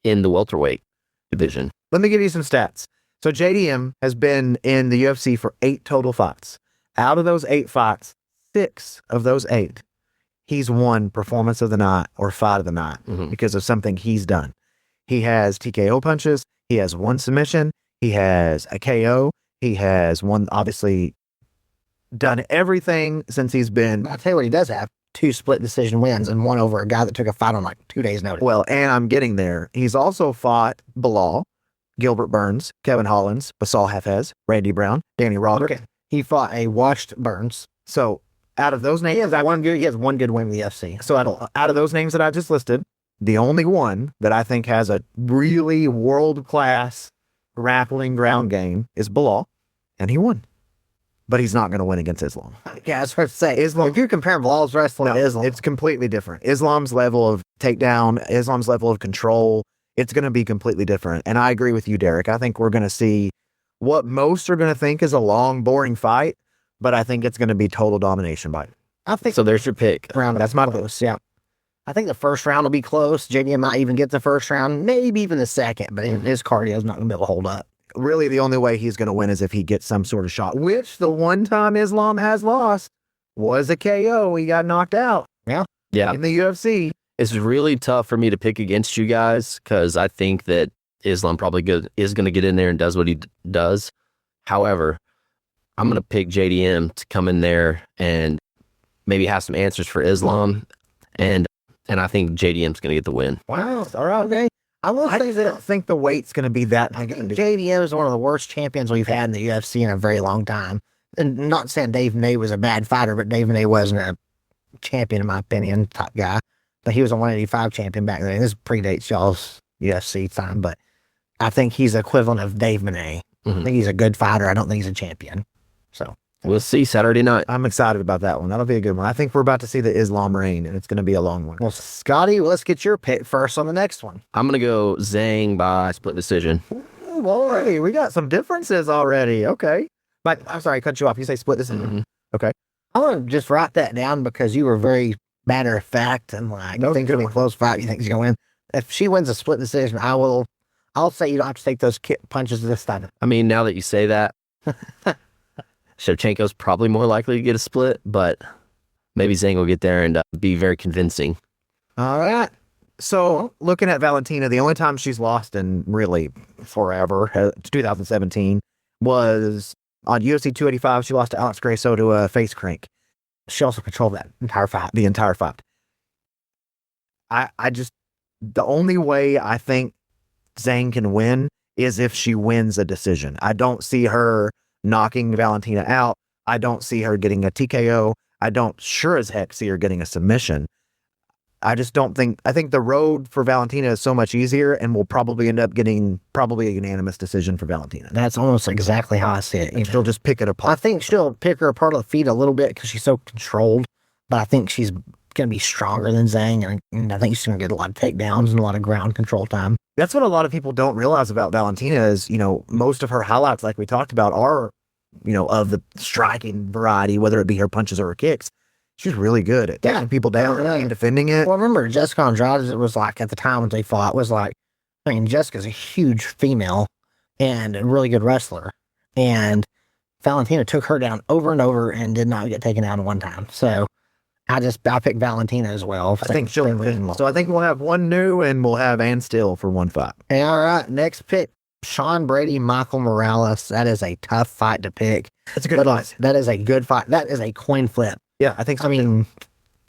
in the welterweight division. Let me give you some stats. So JDM has been in the UFC for 8 total fights. Out of those 8 fights, 6 of those 8, he's won performance of the night or fight of the night because of something he's done. He has TKO punches. He has 1 submission. He has a KO. He has obviously done everything since he's been. I'll tell you what he does have. 2 split decision wins and 1 over a guy that took a fight on like 2 days notice. Well, and I'm getting there. He's also fought Bilal, Gilbert Burns, Kevin Hollins, Basal Hafez, Randy Brown, Danny Roderick. Okay. He fought a washed Burns. So out of those names, he has 1 good win in the UFC. So out of those names that I just listed, the only one that I think has a really world-class grappling ground game is Bilal, and he won. But he's not going to win against Islam. Yeah, I was about to say, Islam, if you're comparing Bilal's wrestling to Islam, it's completely different. Islam's level of takedown, Islam's level of control, it's going to be completely different. And I agree with you, Derek. I think we're going to see what most are going to think is a long, boring fight, but I think it's going to be total domination by it. I think So there's your pick. That's my close, yeah. I think the first round will be close. JDM might even get the first round, maybe even the second, but his cardio is not going to be able to hold up. Really, the only way he's going to win is if he gets some sort of shot, which the one time Islam has lost was a KO. He got knocked out. Yeah. In the UFC. It's really tough for me to pick against you guys because I think that Islam probably is going to get in there and does what he does. However, I'm going to pick JDM to come in there and maybe have some answers for Islam, and I think JDM's going to get the win. Wow. All right. Okay. I don't think the weight's going to be that. JDM is one of the worst champions we've had in the UFC in a very long time. And not saying Dave May was a bad fighter, but Dave May wasn't a champion, in my opinion, type guy. But he was a 185 champion back then. This predates y'all's UFC time, but I think he's equivalent of Dave Monet. I think he's a good fighter. I don't think he's a champion. So we'll see Saturday night. I'm excited about that one. That'll be a good one. I think we're about to see the Islam reign, and it's going to be a long one. Well, Scotty, let's get your pick first on the next one. I'm going to go Zhang by split decision. Ooh, boy, we got some differences already. Okay. But I'm sorry, I cut you off. You say split decision. Okay. I'm going to just write that down because you were very matter of fact and like, you think it's going to be a close fight. You think she's going to win. If she wins a split decision, I'll say you don't have to take those punches this time. I mean, now that you say that, Shevchenko's probably more likely to get a split, but maybe Zhang will get there and be very convincing. All right. So looking at Valentina, the only time she's lost in really forever, 2017, was on UFC 285. She lost to Alex Grasso to a face crank. She also controlled that entire fight. The entire fight. The only way I think Zhang can win is if she wins a decision. I don't see her knocking Valentina out. I don't see her getting a TKO. I don't sure as heck see her getting a submission. I just don't think, I think the road for Valentina is so much easier and will probably end up getting probably a unanimous decision for Valentina. That's almost exactly how I see it. And she'll just pick it apart. I think she'll pick her apart of the feet a little bit because she's so controlled, but I think she's going to be stronger than Zhang, and I think he's going to get a lot of takedowns and a lot of ground control time. That's what a lot of people don't realize about Valentina is, most of her highlights, like we talked about, are, of the striking variety, whether it be her punches or her kicks. She's really good at taking people down and defending it. Well, remember, Jessica Andrade, it was like, at the time when they fought, was like, I mean, Jessica's a huge female and a really good wrestler. And Valentina took her down over and over and did not get taken down one time. So I picked Valentina as well. I think she'll win. So I think we'll have one new and we'll have Ann Still for one fight. And all right, next pick, Sean Brady, Michael Morales. That is a tough fight to pick. That's a good fight. That is a good fight. That is a coin flip. Yeah, I think so. I mean,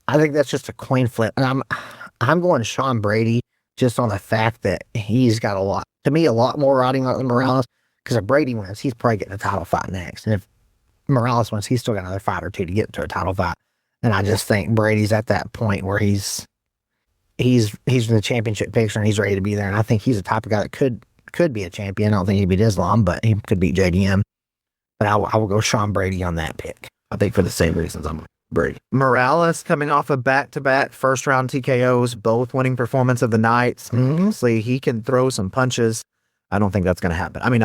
I think that's just a coin flip. And I'm going Sean Brady just on the fact that he's got a lot more riding on Morales. Because if Brady wins, he's probably getting a title fight next. And if Morales wins, he's still got another fight or two to get to a title fight. And I just think Brady's at that point where he's in the championship picture and he's ready to be there. And I think he's the type of guy that could be a champion. I don't think he'd beat Islam, but he could beat JDM. But I will go Sean Brady on that pick. I think for the same reasons I'm Brady. Morales coming off of back-to-back first-round TKOs, both winning performance of the night. Honestly, he can throw some punches. I don't think that's going to happen. I mean,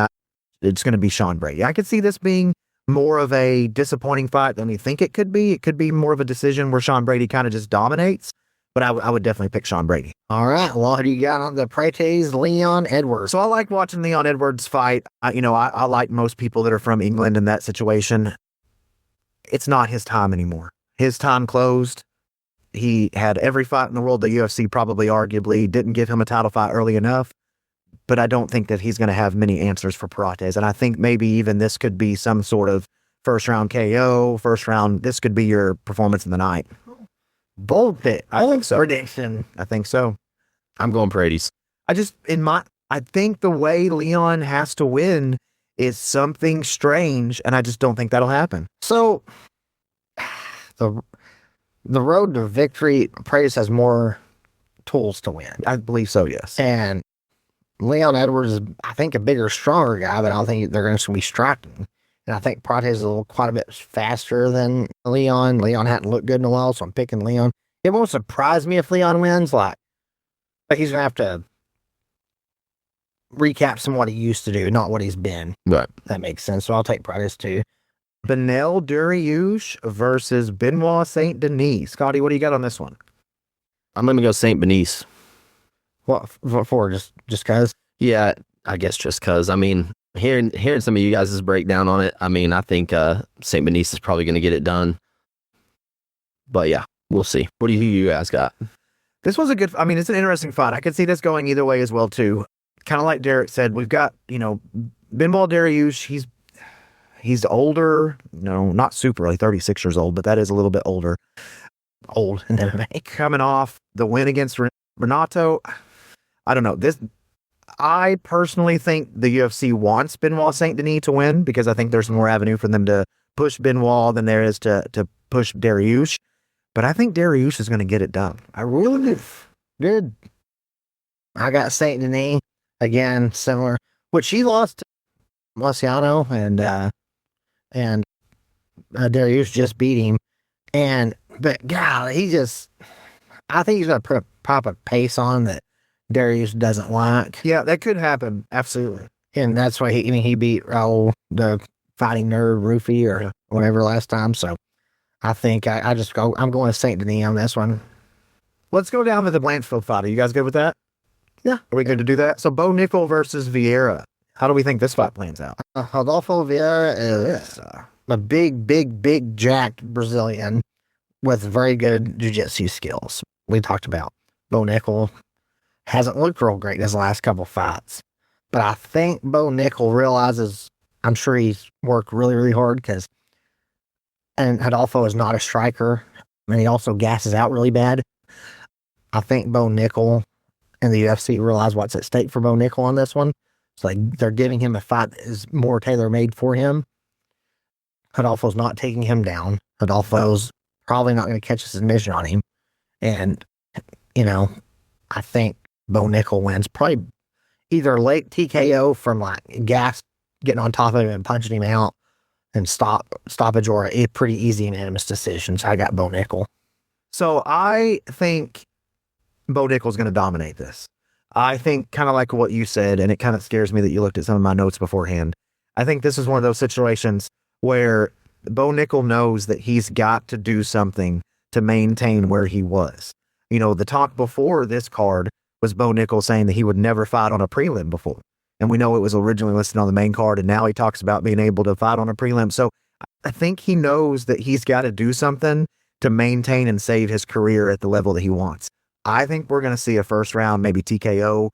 it's going to be Sean Brady. I could see this being more of a disappointing fight than we think it could be. It could be more of a decision where Sean Brady kind of just dominates, but I would definitely pick Sean Brady. All right. Well, who do you got on the Prates? Leon Edwards. So I like watching Leon Edwards fight. I like most people that are from England in that situation. It's not his time anymore. His time closed. He had every fight in the world. The UFC probably arguably didn't give him a title fight early enough, but I don't think that he's going to have many answers for Prates. And I think maybe even this could be some sort of first round KO, this could be your performance in the night. Bold pick. I think so. Prediction. I think so. I'm going Brady's. I think the way Leon has to win is something strange, and I just don't think that'll happen. So the road to victory, Prates has more tools to win. I believe so, yes. And Leon Edwards is, I think, a bigger, stronger guy, but I don't think they're going to be striking. And I think Prates is quite a bit faster than Leon. Leon hadn't looked good in a while, so I'm picking Leon. It won't surprise me if Leon wins. Like he's going to have to recap some what he used to do, not what he's been. Right. That makes sense. So I'll take Prates too. Benel Dariush versus Benoit Saint Denis. Scotty, what do you got on this one? I'm going to go St. Benice. What for? Just cause? Yeah, I guess just because. I mean, hearing some of you guys' breakdown on it, I mean, I think St. Benice is probably going to get it done. But yeah, we'll see. What do you guys got? This was it's an interesting fight. I could see this going either way as well, too. Kind of like Derek said, we've got, Benel Dariush, he's older, not super early, 36 years old, but that is a little bit older. Old in MMA. Coming off the win against Renato. I don't know. I personally think the UFC wants Benoit Saint Denis to win because I think there's more avenue for them to push Benoit than there is to push Dariush. But I think Dariush is going to get it done. I really do. Good. I got Saint Denis again, similar, which he lost to Marciano and Dariush just beat him. But God, I think he's going to pop a pace on that Dariush doesn't like. Yeah, that could happen. Absolutely. And that's why he beat Raul, the fighting nerd, Roofy, or whatever last time. So I think I'm going to St. Denis on this one. Let's go down to the Blanchfield fight. Are you guys good with that? Yeah. Are we good to do that? So Bo Nickel versus Vieira. How do we think this fight plans out? Rodolfo Vieira is a big jacked Brazilian with very good jiu-jitsu skills. We talked about Bo Nickel hasn't looked real great his last couple fights. But I think Bo Nickel realizes, I'm sure he's worked really, really hard and Rodolfo is not a striker, and he also gasses out really bad. I think Bo Nickel and the UFC realize what's at stake for Bo Nickel on this one. So they're giving him a fight that is more tailor-made for him. Rodolfo's not taking him down. Rodolfo's probably not going to catch a submission on him. And, I think Bo Nickel wins. Probably either late TKO from gas getting on top of him and punching him out and stoppage, or a pretty easy unanimous decision. So I got Bo Nickel. So I think Bo Nickel's going to dominate this. I think kind of like what you said, and it kind of scares me that you looked at some of my notes beforehand. I think this is one of those situations where Bo Nickel knows that he's got to do something to maintain where he was. You know, the talk before this card was Bo Nickel saying that he would never fight on a prelim before. And we know it was originally listed on the main card, and now he talks about being able to fight on a prelim. So I think he knows that he's got to do something to maintain and save his career at the level that he wants. I think we're going to see a first round, maybe TKO.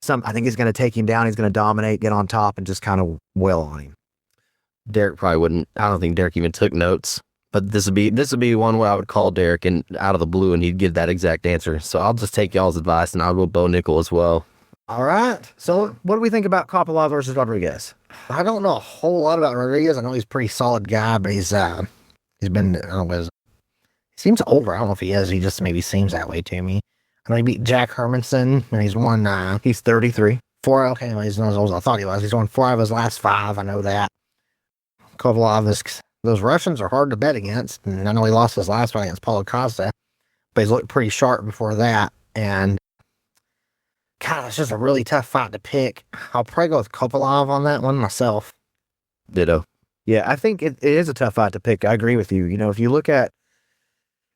I think he's going to take him down. He's going to dominate, get on top, and just kind of wail on him. Derek probably wouldn't. I don't think Derek even took notes. But this would be one where I would call Derek and out of the blue, and he'd give that exact answer. So I'll just take y'all's advice, and I'll go Bo Nickel as well. All right. So what do we think about Kopylov versus Rodriguez? I don't know a whole lot about Rodriguez. I know he's a pretty solid guy, but he's been, I don't know, he seems older. I don't know if he is. He just maybe seems that way to me. I know he beat Jack Hermanson, and he's won. He's 33. Okay, well, he's not as old as I thought he was. He's won 4 of his last 5. I know that. Kopylov, those Russians are hard to bet against. And I know he lost his last fight against Paulo Costa, but he's looked pretty sharp before that. And God, it's just a really tough fight to pick. I'll probably go with Kopylov on that one myself. Ditto. Yeah, I think it is a tough fight to pick. I agree with you. You know, if you look at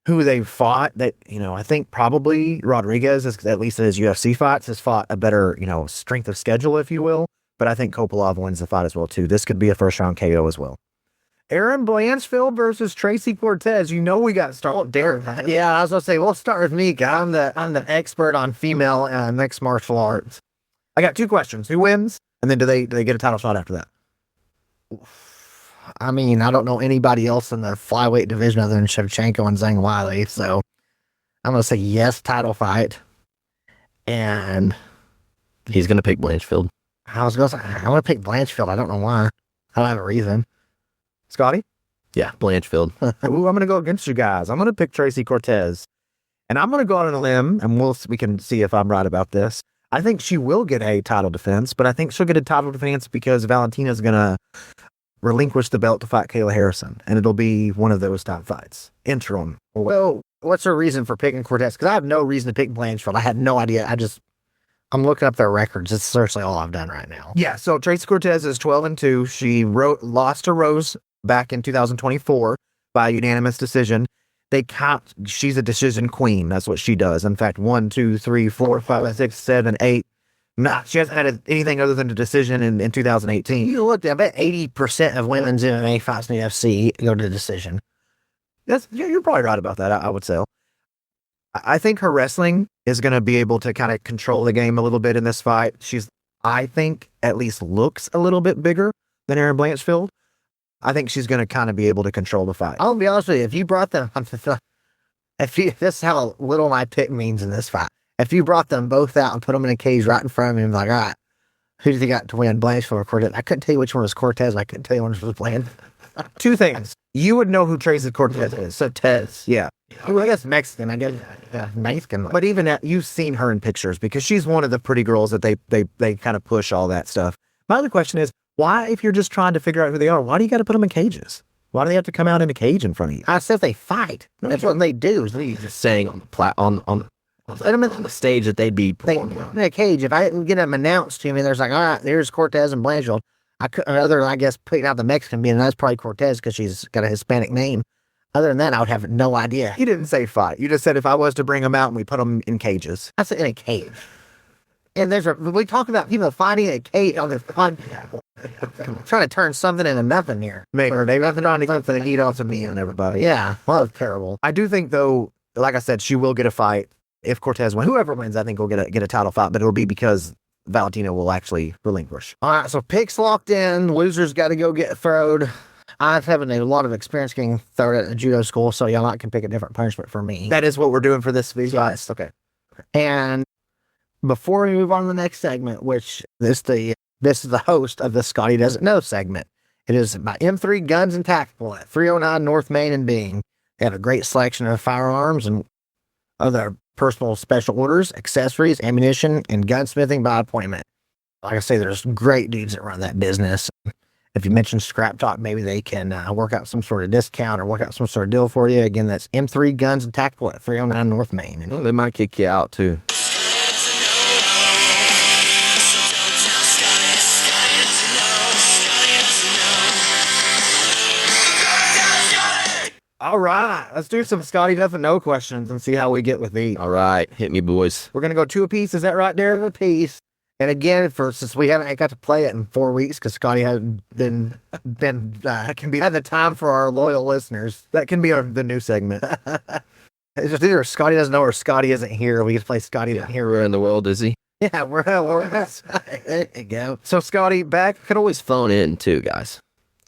who they fought, that, you know, I think probably Rodriguez, at least in his UFC fights, has fought a better, you know, strength of schedule, if you will. But I think Kopylov wins the fight as well, too. This could be a first round KO as well. Aaron Blanchfield versus Tracy Cortez. You know we got to start with Derek. Yeah, I was gonna say we'll start with me. I'm the expert on female mixed martial arts. I got 2 questions. Who wins? And then do they get a title shot after that? I mean, I don't know anybody else in the flyweight division other than Shevchenko and Zhang Weili, so I'm gonna say yes, title fight. And He's going to pick Blanchfield. I'm gonna pick Blanchfield. I don't know why. I don't have a reason. Scotty? Yeah, Blanchfield. Ooh, I'm going to go against you guys. I'm going to pick Tracy Cortez. And I'm going to go out on a limb, and we can see if I'm right about this. I think she will get a title defense, but I think she'll get a title defense because Valentina's going to relinquish the belt to fight Kayla Harrison, and it'll be one of those top fights. Interim. Well, what's her reason for picking Cortez? Because I have no reason to pick Blanchfield. I had no idea. I'm looking up their records. It's seriously all I've done right now. Yeah, so Tracy Cortez is 12-2. She lost to Rose back in 2024 by unanimous decision. She's a decision queen. That's what she does. In fact, 1, 2, 3, 4, 5, 6, 7, 8. She hasn't had anything other than a decision in 2018. You look, I bet 80% of women's MMA fights in the UFC go to decision. You're probably right about that, I would say. I think her wrestling is going to be able to kind of control the game a little bit in this fight. I think, at least looks a little bit bigger than Aaron Blanchfield. I think she's going to kind of be able to control the fight. I'll be honest with you. If you brought them, this is how little my pick means in this fight. If you brought them both out and put them in a cage right in front of me and like, all right, who do you got to win, Blanchfield or Cortez? I couldn't tell you which one was Cortez. I couldn't tell you which one was Blanchfield. 2 things. You would know who Tracy Cortez is. So Cortez. Yeah. Well, I guess Mexican. I guess Mexican. But even you've seen her in pictures because she's one of the pretty girls that they kind of push all that stuff. My other question is, why, if you're just trying to figure out who they are, why do you got to put them in cages? Why do they have to come out in a cage in front of you? I said if they fight. That's what they do. He's just saying on the stage that they'd be performing. In a cage. If I get them announced to me, there's like, all right, there's Cortez and Blanchfield. I guess, picking out the Mexican being, that's probably Cortez because she's got a Hispanic name. Other than that, I would have no idea. You didn't say fight. You just said if I was to bring them out and we put them in cages. I said in a cage. And we talk about people fighting in a cage on this fun. Trying to turn something into nothing here. Maybe they nothing on something to eat off of me and everybody. Yeah, well, that's terrible. I do think, though, like I said, she will get a fight if Cortez wins. Whoever wins, I think will get a title fight, but it'll be because Valentina will actually relinquish. All right, so picks locked in. Losers got to go get throwed. I've had a lot of experience getting thrown at a judo school, so y'all can pick a different punishment for me. That is what we're doing for this video. Yes. Okay. And before we move on to the next segment, which this is the host of the Scotty Doesn't Know segment. It is by M3 Guns and Tactical at 309 North Main and Bing. They have a great selection of firearms and other personal special orders, accessories, ammunition, and gunsmithing by appointment. Like I say, there's great dudes that run that business. If you mention Scrap Talk, maybe they can work out some sort of discount or work out some sort of deal for you. Again, that's M3 Guns and Tactical at 309 North Main. And Well, they might kick you out too. All right, let's do some Scotty doesn't know questions and see how we get with these. All right, hit me, boys. We're gonna go 2 apiece. Is that right, Derek? a piece. And again, since we haven't got to play it in 4 weeks because Scotty hasn't been Can be had the time for our loyal listeners. that can be the new segment. It's just either Scotty doesn't know or Scotty isn't here. We get to play Scotty isn't here. Where in the world is he? Yeah, we're there you go. So Scotty, back. Could always phone in too, guys.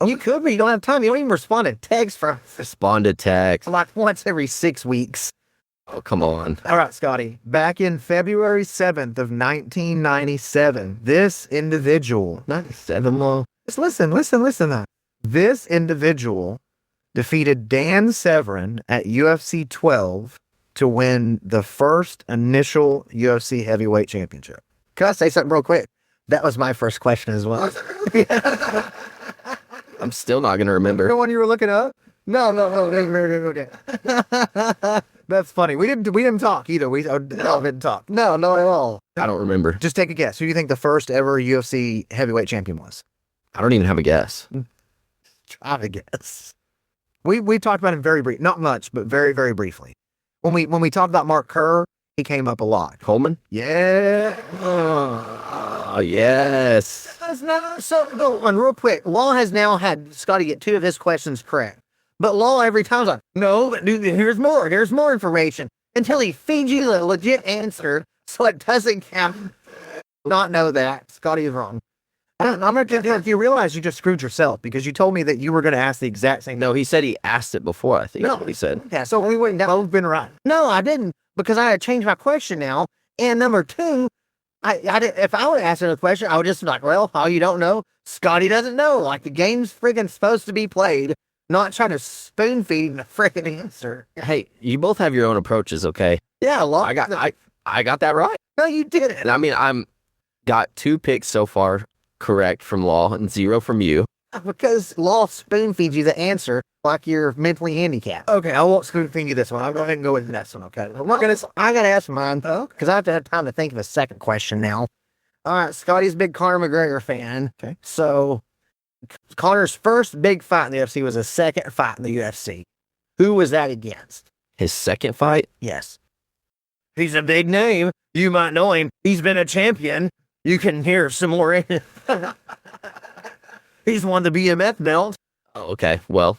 You could be. You don't have time. You don't even respond to texts from Respond to text. like once every 6 weeks. Oh, come on. All right, Scotty. Back in February 7th of 1997, this individual. 97 long. Just listen. This individual defeated Dan Severn at UFC 12 to win the first initial UFC heavyweight championship. Can I say something real quick? That was my first question as well. I'm still not gonna remember. The one you were looking up? No. That's funny. We didn't talk either. We didn't talk. No, not at all. I don't remember. Just take a guess. Who do you think the first ever UFC heavyweight champion was? I don't even have a guess. Try to guess. We talked about him very brief, not much, but very, very briefly. When we talked about Mark Kerr, he came up a lot. Coleman? Yeah. Oh, yes. That's not so. And real quick, Law has now had Scotty get 2 of his questions correct. But Law every time's like, no, but dude, here's more information. Until he feeds you the legit answer so it doesn't count. Not know that. Scotty is wrong. I'm going to tell you realize you just screwed yourself because you told me that you were going to ask the exact same. No, he said he asked it before, I think. No. That's what he said. Yeah, so we wouldn't. Both been right. No, I didn't, because I had changed my question now. And number 2, I did, if I would ask another question, I would just be like, well, how you don't know? Scotty doesn't know. Like the game's friggin' supposed to be played, not trying to spoon feed the friggin' answer. Hey, you both have your own approaches, okay? Yeah, Law. I got that right. No, you didn't. And I mean, I'm got 2 picks so far correct from Law and 0 from you. Because Law spoon feeds you the answer like you're mentally handicapped. Okay, I won't spoon feed you this one. I'll go ahead and go with the next one, okay? I gotta ask mine though, because I have to have time to think of a second question now. All right, Scotty's a big Conor McGregor fan. Okay. So Conor's first big fight in the UFC was his second fight in the UFC. Who was that against? His second fight? Yes. He's a big name. You might know him. He's been a champion. You can hear some more. He's won the BMF belt. Oh, okay. Well,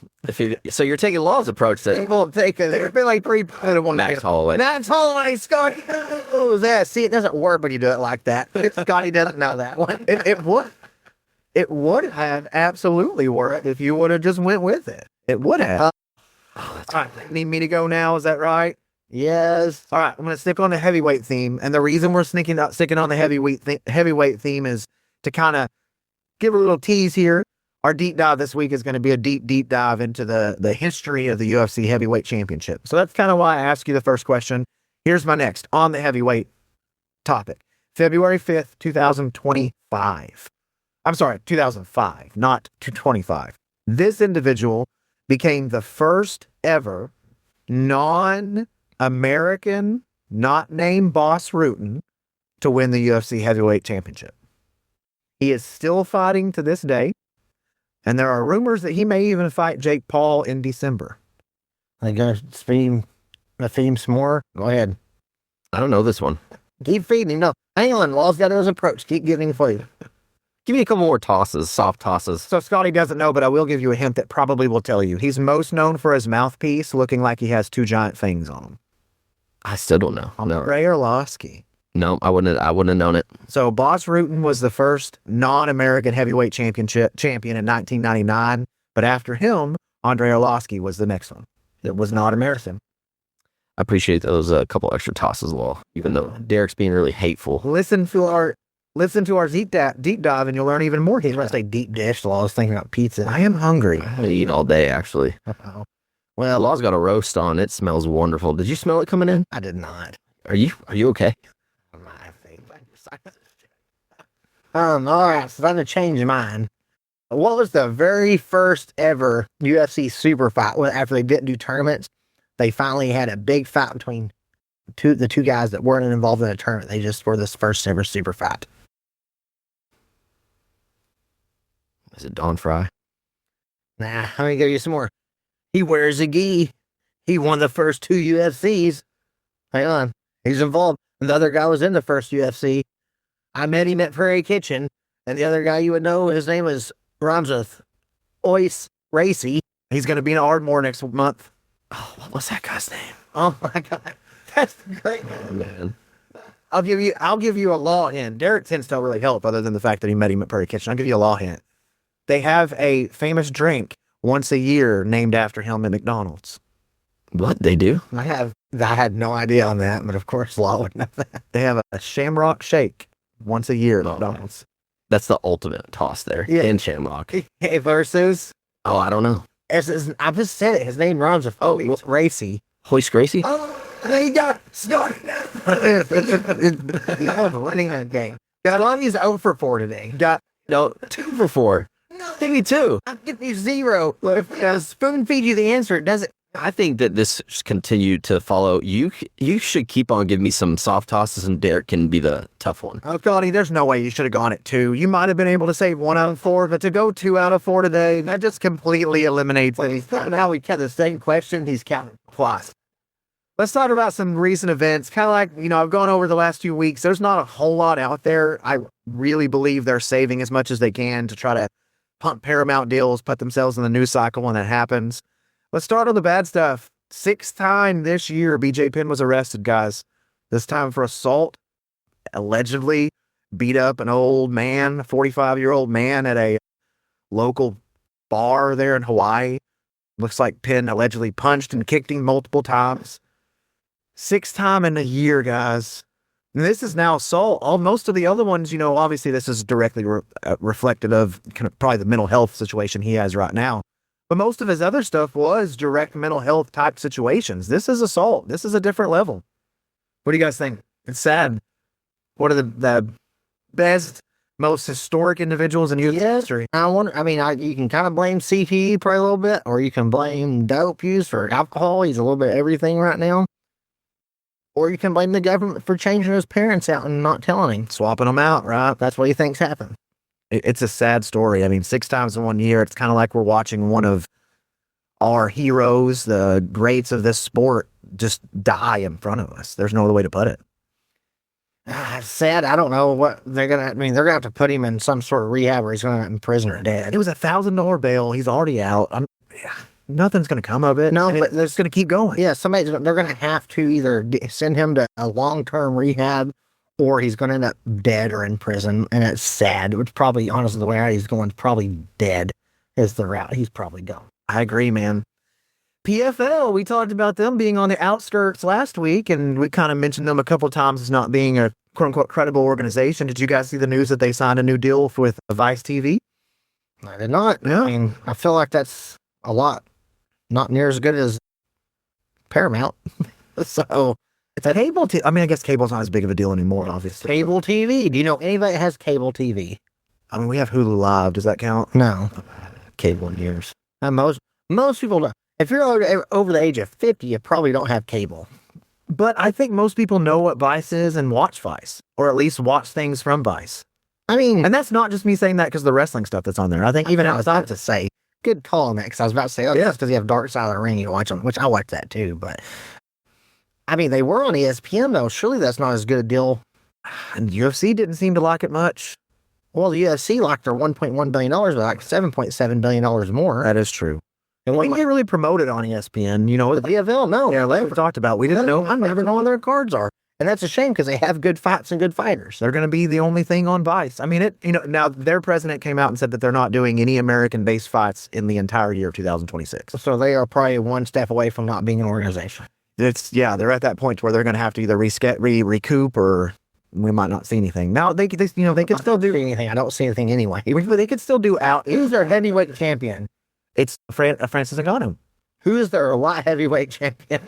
so you're taking Law's approach They that won't take it. There's been like 3 one Max Holloway. Max Holloway, Scotty. Oh, that. See, it doesn't work when you do it like that. Scotty doesn't know that one. It would have absolutely worked if you would have just went with it. It would have. All right, need me to go now? Is that right? Yes. All right, I'm going to stick on the heavyweight theme, and the reason we're sticking on the heavyweight theme is to kind of give a little tease here. Our deep dive this week is going to be a deep dive into the history of the UFC Heavyweight Championship. So that's kind of why I asked you the first question. Here's my next on the heavyweight topic. February 5th, 2025. I'm sorry, 2005, not 225. This individual became the first ever non-American, not named Boss Rutan, to win the UFC Heavyweight Championship. He is still fighting to this day, and there are rumors that he may even fight Jake Paul in December. They gonna feed him some more? Go ahead. I don't know this one. Keep feeding him. No, hang on. Law's got his approach. Keep giving him food. Give me a couple more tosses, soft tosses. So Scotty doesn't know, but I will give you a hint that probably will tell you. He's most known for his mouthpiece looking like he has 2 giant fangs on him. I still don't know. No, Ray Orlovsky. no, I wouldn't have known it. So Boss Rutan was the first non-American heavyweight champion in 1999, but after him, Andrei Arlovsky was the next one. It was not American. I appreciate those couple extra tosses, Law, even though Derek's being really hateful. Listen to our deep dive, and you'll learn even more. He's going to say deep dish. Law was thinking about pizza. I am hungry. I haven't eaten all day, actually. Uh-oh. Well, Law's got a roast on. It smells wonderful. Did you smell it coming in? I did not. Are you okay? All right, so I'm going to change mine. What was the very first ever UFC super fight? Well, after they didn't do tournaments, they finally had a big fight between the two guys that weren't involved in a tournament. They just were this first ever super fight. Is it Don Fry? Nah, let me give you some more. He wears a gi. He won the first 2 UFCs. Hang on. He's involved. And the other guy was in the first UFC. I met him at Prairie Kitchen. And the other guy you would know, his name is Ramseth Ois Racy. He's going to be in Ardmore next month. Oh, what was that guy's name? Oh my God. That's great. Oh, man. I'll give you a law hint. Derek tends to really help other than the fact that he met him at Prairie Kitchen. I'll give you a law hint. They have a famous drink once a year named after him at McDonald's. What they do? I had no idea on that, but of course Law would know that. They have a Shamrock Shake once a year at Oh, McDonald's. That's the ultimate toss there. Yeah. In Shamrock. Hey, versus, Oh, I don't know. I just said it. His name rhymes with Racy. Hoist Gracie? Oh, they got started. Winning that game. Got a lot of these 0 for 4 today. Got No, 2 for 4. Maybe 2. I'll give you 0. If spoon feed you the answer, it doesn't. I think that this should continue to follow. You should keep on giving me some soft tosses, and Derek can be the tough one. Oh, Scotty, there's no way you should have gone at 2. You might have been able to save 1 out of 4, but to go 2 out of 4 today, that just completely eliminates it. Now we kept the same question. He's counting twice. Let's talk about some recent events. Kind of like, I've gone over the last few weeks. There's not a whole lot out there. I really believe they're saving as much as they can to try to pump Paramount deals, put themselves in the news cycle when that happens. Let's start on the bad stuff. 6th time this year, BJ Penn was arrested, guys. This time for assault. Allegedly beat up an old man, a 45-year-old man at a local bar there in Hawaii. Looks like Penn allegedly punched and kicked him multiple times. 6th time in a year, guys. And this is now assault. Most of the other ones, obviously this is directly reflective of kind of probably the mental health situation he has right now. But most of his other stuff was direct mental health type situations. This is assault. This is a different level. What do you guys think? It's sad. What are the best, most historic individuals in youth history? I wonder. You can kind of blame CTE probably a little bit, or you can blame dope use for alcohol. He's a little bit of everything right now. Or you can blame the government for changing his parents out and not telling him. Swapping them out, right? That's what he thinks happened. It's a sad story. 6 times in 1 year, it's kind of like we're watching one of our heroes, the greats of this sport, just die in front of us. There's no other way to put it. It's sad. I don't know what they're going to, they're going to have to put him in some sort of rehab or he's going to in prison or dead. It was $1,000 bail. He's already out. Nothing's going to come of it. No, but they're just going to keep going. Yeah, they're going to have to either send him to a long-term rehab or he's going to end up dead or in prison. And it's sad. It's probably, honestly, the way out he's going, probably dead is the route he's probably going. I agree, man. PFL, we talked about them being on the outskirts last week, and we kind of mentioned them a couple of times as not being a quote-unquote credible organization. Did you guys see the news that they signed a new deal with Vice TV? I did not. Yeah. I feel like that's a lot. Not near as good as Paramount. So, it's a cable TV. I guess cable's not as big of a deal anymore, obviously. Cable TV. Do you know anybody that has cable TV? We have Hulu Live. Does that count? No. Cable in years. Most people don't. If you're over the age of 50, you probably don't have cable. But I think most people know what Vice is and watch Vice, or at least watch things from Vice. And that's not just me saying that because of the wrestling stuff that's on there. I think even outside to say, good call on that, because I was about to say, that's because you have Dark Side of the Ring you watch them, which I watch that too. But they were on ESPN though. Surely that's not as good a deal. And UFC didn't seem to like it much. Well, the UFC liked their $1.1 billion, but like $7.7 billion more. That is true. And we get really promoted on ESPN, the PFL, no. Yeah, like we talked about. We didn't know. I never know what their cards are. And that's a shame because they have good fights and good fighters. They're going to be the only thing on Vice. Now their president came out and said that they're not doing any American-based fights in the entire year of 2026. So they are probably one step away from not being an organization. They're at that point where they're going to have to either recoup or we might not see anything. Now they could still do anything. I don't see anything anyway. They could still do out. Who's their heavyweight champion? It's Francis Ngannou. Who is their light heavyweight champion?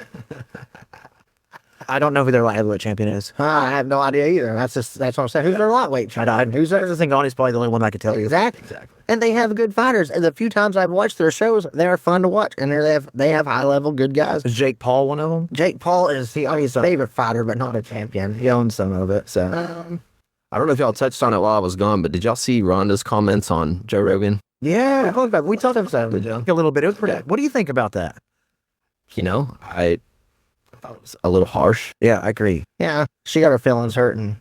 I don't know who their light heavyweight champion is. I have no idea either. That's what I'm saying. Who's their lightweight champion? Who's there? I think Scotty's probably the only one I could tell you. Exactly. And they have good fighters. And the few times I've watched their shows, they're fun to watch. And they have high level good guys. Is Jake Paul one of them? Jake Paul he's a favorite fighter, but not a champion. He owns some of it. So I don't know if y'all touched on it while I was gone, but did y'all see Rhonda's comments on Joe Rogan? yeah, We talked about it. a little bit. It was pretty. What do you think about that? You know, I thought it was a little harsh. Yeah, I agree. Yeah, she got her feelings hurt, and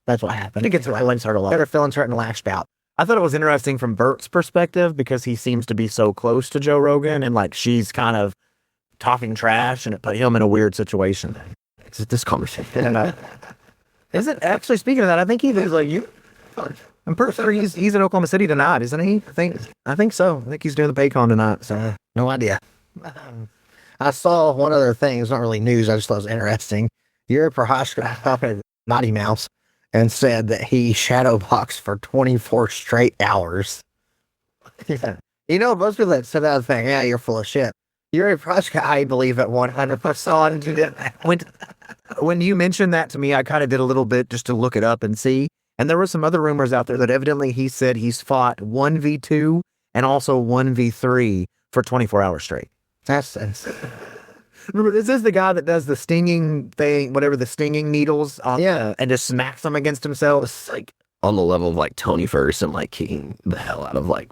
that's what I happened. think it's her feelings hurt a lot. Got her feelings hurt and lashed out. I thought it was interesting from Bert's perspective because he seems to be so close to Joe Rogan and like she's kind of talking trash and it put him in a weird situation. It's this conversation. Is it actually, speaking of that, I think he's like you. I'm pretty sure he's in Oklahoma City tonight, isn't he? I think so. I think he's doing the Paycon tonight. So No idea. I saw one other thing. It's not really news. I just thought it was interesting. Yuri Prohaska talking Mighty Mouse and said that he shadow boxed for 24 straight hours. Yeah. You know, most people that said that thing, yeah, you're full of shit. Yuri Prohaska, I believe at 100%. when you mentioned that to me, I kind of did a little bit just to look it up and see. And there were some other rumors out there that evidently he said he's fought 1v2 and also 1v3 for 24 hours straight. That's Remember, is this the guy that does the stinging thing, whatever the stinging needles, yeah. and just smacks them against himself? It's like On the level of like Tony Ferguson, like kicking the hell out of like.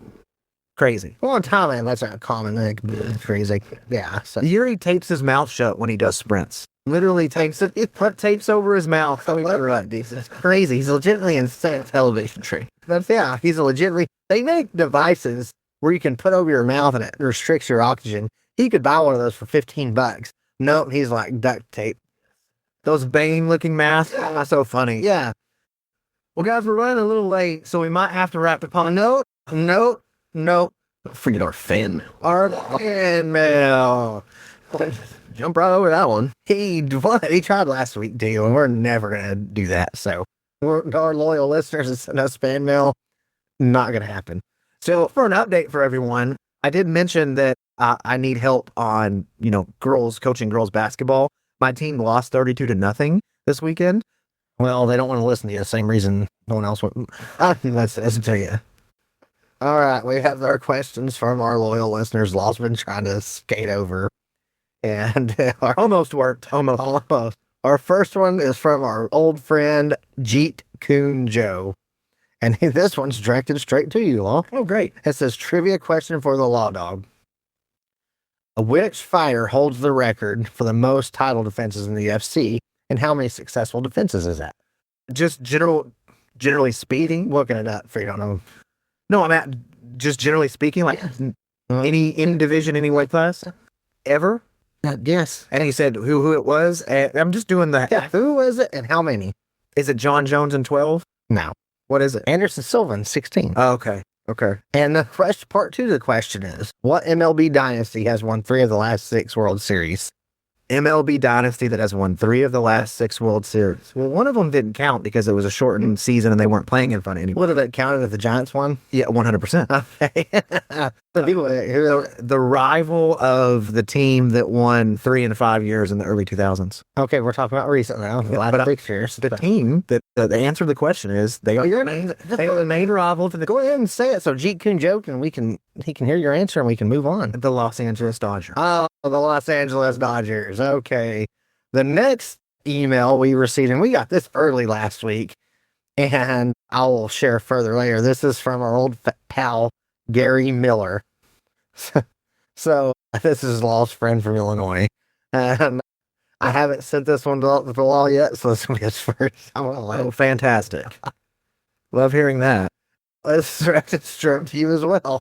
crazy. Well, in Thailand, that's a common thing. It's crazy. Yeah. So Yuri tapes his mouth shut when he does sprints. Literally tapes it. He put tapes over his mouth. So it's crazy. He's legitimately insane television tree. He's a legitimately. They make devices where you can put over your mouth and it restricts your oxygen. He could buy one of those for $15. Nope, he's like duct tape. Those Bane-looking masks. Oh, so funny. Yeah. Well, guys, we're running a little late, so we might have to wrap it up. Nope. Don't forget our fan mail. Our fan mail. Jump right over that one. He tried last week, too, and we're never going to do that. So, our loyal listeners that send us fan mail, not going to happen. So, for an update for everyone, I did mention that I need help on, coaching girls basketball. My team lost 32-0 this weekend. Well, they don't want to listen to you. The same reason no one else would. Let's tell you. All right, we have our questions from our loyal listeners. Law's been trying to skate over. And almost worked. Almost. Our first one is from our old friend, Jeet Coon Joe. And this one's directed straight to you, Law. Oh, great. It says, trivia question for the Law Dog. Which fighter holds the record for the most title defenses in the UFC, and how many successful defenses is that? Just generally speaking. Looking it up for you don't know. No, I'm at just generally speaking, like any division, any weight class, ever. Yes. And he said who it was. And I'm just doing the. Yeah. Who is it and how many? Is it John Jones in 12? No. What is it? Anderson Silva in 16. Oh, okay. And the fresh part 2 of the question is, what MLB dynasty has won 3 of the last 6 World Series? MLB dynasty that has won 3 of the last 6 World Series. Well, one of them didn't count because it was a shortened season and they weren't playing in front anymore. Would have it counted if the Giants won? Yeah, 100%. Okay. The rival of the team that won 3 and 5 years in the early 2000s. Okay, we're talking about recent now. The last 6 years. The team that the answer to the question is they are the main rival to the. Go ahead and say it so Jeet can joke and he can hear your answer and we can move on. The Los Angeles Dodgers. Oh, the Los Angeles Dodgers. Okay. The next email we received, and we got this early last week, and I will share further later. This is from our old pal, Gary Miller. So this is Law's friend from Illinois. And I haven't sent this one to the Law yet, so this will be his first. Oh, fantastic. Love hearing that. Let's direct it straight to you as well.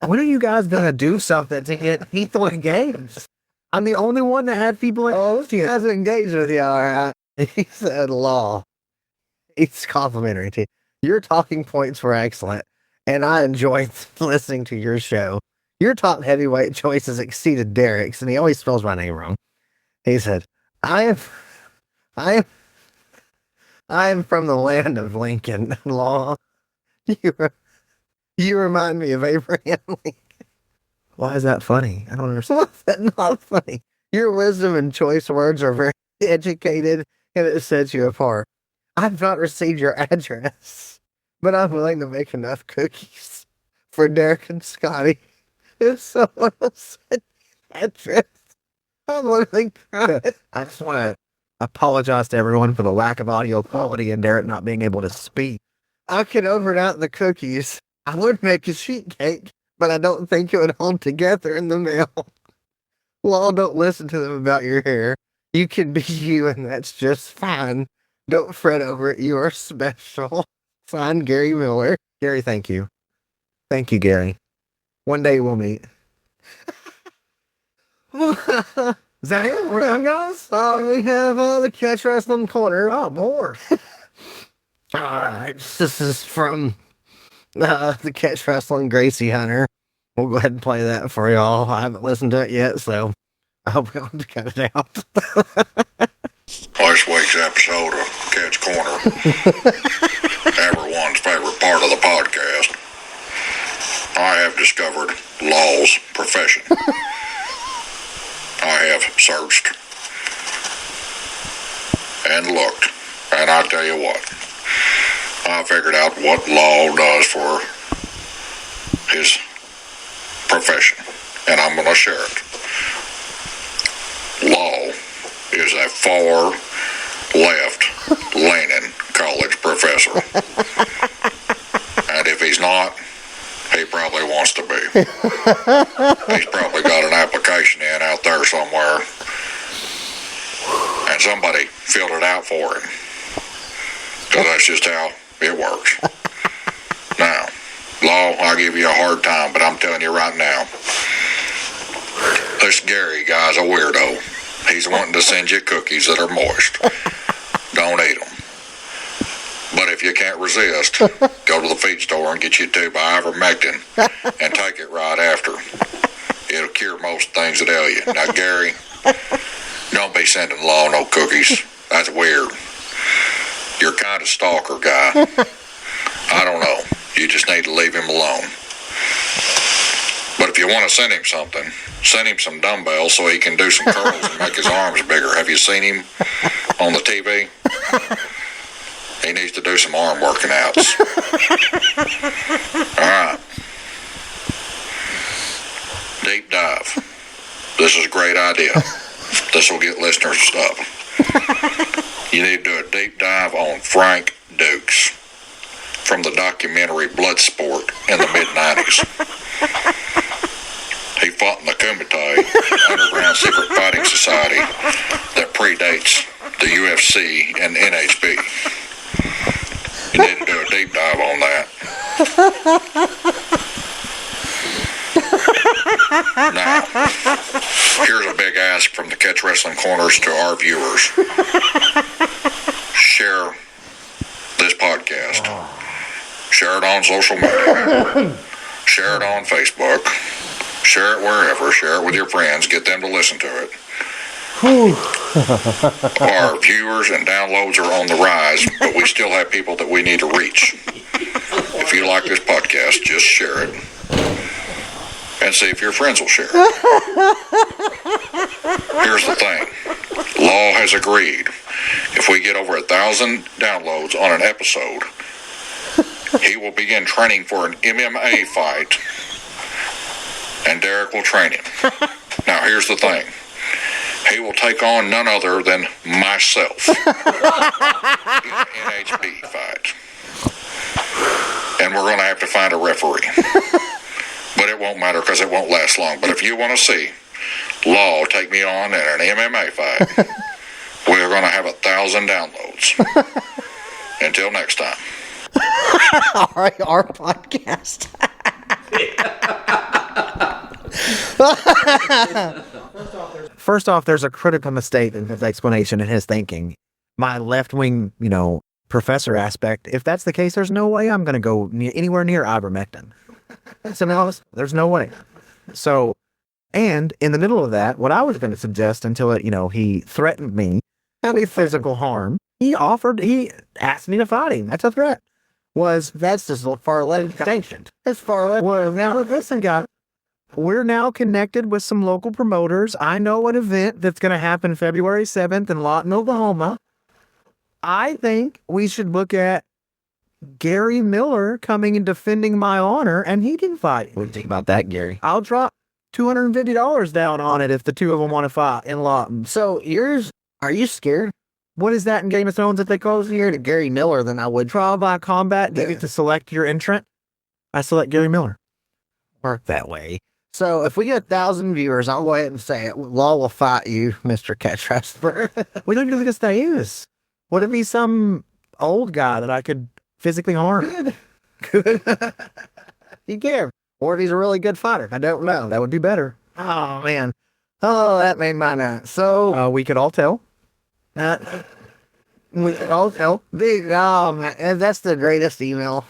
When are you guys going to do something to get people engaged? I'm the only one that had people he hasn't engaged with you, all right. He said, Law. It's complimentary to you. Your talking points were excellent, and I enjoyed listening to your show. Your top heavyweight choices exceeded Derek's, and he always spells my name wrong. He said, I am from the land of Lincoln, Law. You remind me of Abraham Lincoln. Why is that funny? I don't understand. What's that not funny? Your wisdom and choice words are very educated, and it sets you apart. I've not received your address, but I'm willing to make enough cookies for Derek and Scotty. If someone will send me an address, I'm willing to. I just want to apologize to everyone for the lack of audio quality and Derek not being able to speak. I could overnight the cookies. I would make a sheet cake, but I don't think it would hold together in the mail. Well, don't listen to them about your hair. You can be you, and that's just fine. Don't fret over it. You are special. Signed, Gary Miller. Gary, thank you. Thank you, Gary. One day we'll meet. Is that it? We're done, guys? We have the Catch Wrestling Corner. Oh, more. All right. This is from the Catch Wrestling Gracie Hunter. We'll go ahead and play that for y'all. I haven't listened to it yet, so I hope y'all to cut it out. This week's episode of Cat's Corner, everyone's favorite part of the podcast. I have discovered Law's profession. I have searched and looked, and I tell you what, I figured out what Law does for his profession, and I'm going to share it. Law is a far left leaning college professor. And if he's not, he probably wants to be. He's probably got an application in out there somewhere, and somebody filled it out for him. Because that's just how it works. Now, Law, I give you a hard time, but I'm telling you right now, this Gary guy's a weirdo. He's wanting to send you cookies that are moist. Don't eat them. But if you can't resist, go to the feed store and get you a tube of ivermectin and take it right after. It'll cure most things that ail you. Now, Gary, don't be sending Law no cookies. That's weird. You're kind of stalker guy. I don't know. You just need to leave him alone. But if you want to send him something, send him some dumbbells so he can do some curls and make his arms bigger. Have you seen him on the TV? He needs to do some arm working outs. All right. Deep dive. This is a great idea. This will get listeners up. You need to do a deep dive on Frank Dukes from the documentary Bloodsport in the mid-90s. He fought in the Kumite, underground secret fighting society that predates the UFC and NHB. You need to do a deep dive on that. Now, here's a big ask from the Catch Wrestling Corners to our viewers. Share this podcast. Share it on social media. Share it on Facebook. Share it wherever. Share it with your friends. Get them to listen to it. Our viewers and downloads are on the rise, but we still have people that we need to reach. If you like this podcast, just share it. And see if your friends will share it. Here's the thing. Law has agreed. If we get over 1,000 downloads on an episode, he will begin training for an MMA fight, and Derek will train him. Now, here's the thing. He will take on none other than myself in an NHB fight. And we're going to have to find a referee. But it won't matter because it won't last long. But if you want to see Law take me on in an MMA fight, we're going to have 1,000 downloads. Until next time. All right, our podcast. First off, there's a critical mistake in his explanation and his thinking. My left-wing, professor aspect, if that's the case, there's no way I'm going to go anywhere near ivermectin. There's no way. So, and in the middle of that, what I was going to suggest until he threatened me, any physical harm, he asked me to fight him. That's a threat. That's just far left extinction. It's far left. Well, now listen, guys. we're now connected with some local promoters. I know an event that's going to happen February 7th in Lawton, Oklahoma. I think we should look at Gary Miller coming and defending my honor, and he can fight. What do you think about that, Gary? I'll drop $250 down on it if the two of them want to fight in Lawton. So are you scared? What is that in Game of Thrones that they call Closer to Gary Miller than I would trial by combat? You get to select your entrant. I select Gary Miller. work that way. So if we get 1,000 viewers, I'll go ahead and say it. Law will fight you, Mr. Catch Wrestler. We don't even get to use. What if he's some old guy that I could physically harm? Good. You care. Or if he's a really good fighter. I don't know. That would be better. Oh, man. Oh, that made my night. So, We could all tell. we all tell. Big, oh, man. And that's the greatest email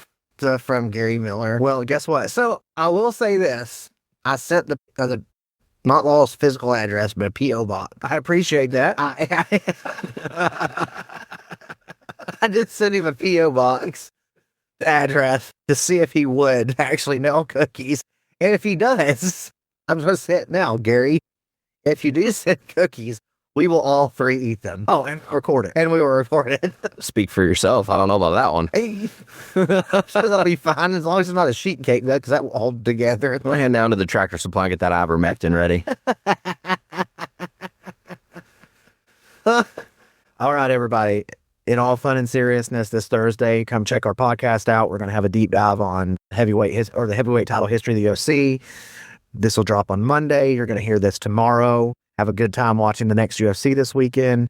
from Gary Miller. Well, guess what? So, I will say this. I sent the not Law's physical address, but a P.O. box. I appreciate that. I did send him a P.O. box address to see if he would actually nail cookies. And if he does, I'm going to say it now, Gary. If you do send cookies, we will all three eat them. Oh, and record it. And we will record it. Speak for yourself. I don't know about that one. Hey, that'll be fine as long as it's not a sheet cake, because that will hold together. I'll hand down to the Tractor Supply and get that ivermectin ready. All right, everybody. In all fun and seriousness, this Thursday, come check our podcast out. We're going to have a deep dive on the heavyweight title history of the UFC. This will drop on Monday. You're going to hear this tomorrow. Have a good time watching the next UFC this weekend.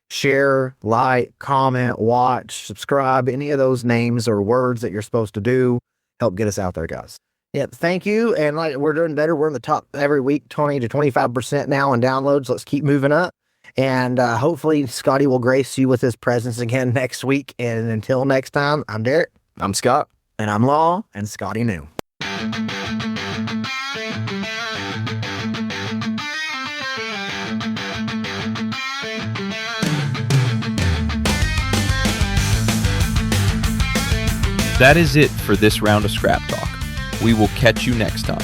Share, like, comment, watch, subscribe, any of those names or words that you're supposed to do. Help get us out there, guys. Yep, thank you. And like we're doing better. We're in the top every week, 20 to 25% now in downloads. Let's keep moving up. And hopefully Scotty will grace you with his presence again next week. And until next time, I'm Derek. I'm Scott. And I'm Law, and Scotty knew. That is it for this round of Scrap Talk. We will catch you next time.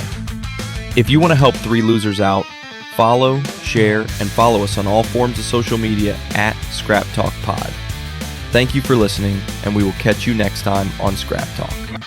If you want to help three losers out, follow, share, and follow us on all forms of social media at Scrap Talk Pod. Thank you for listening, and we will catch you next time on Scrap Talk.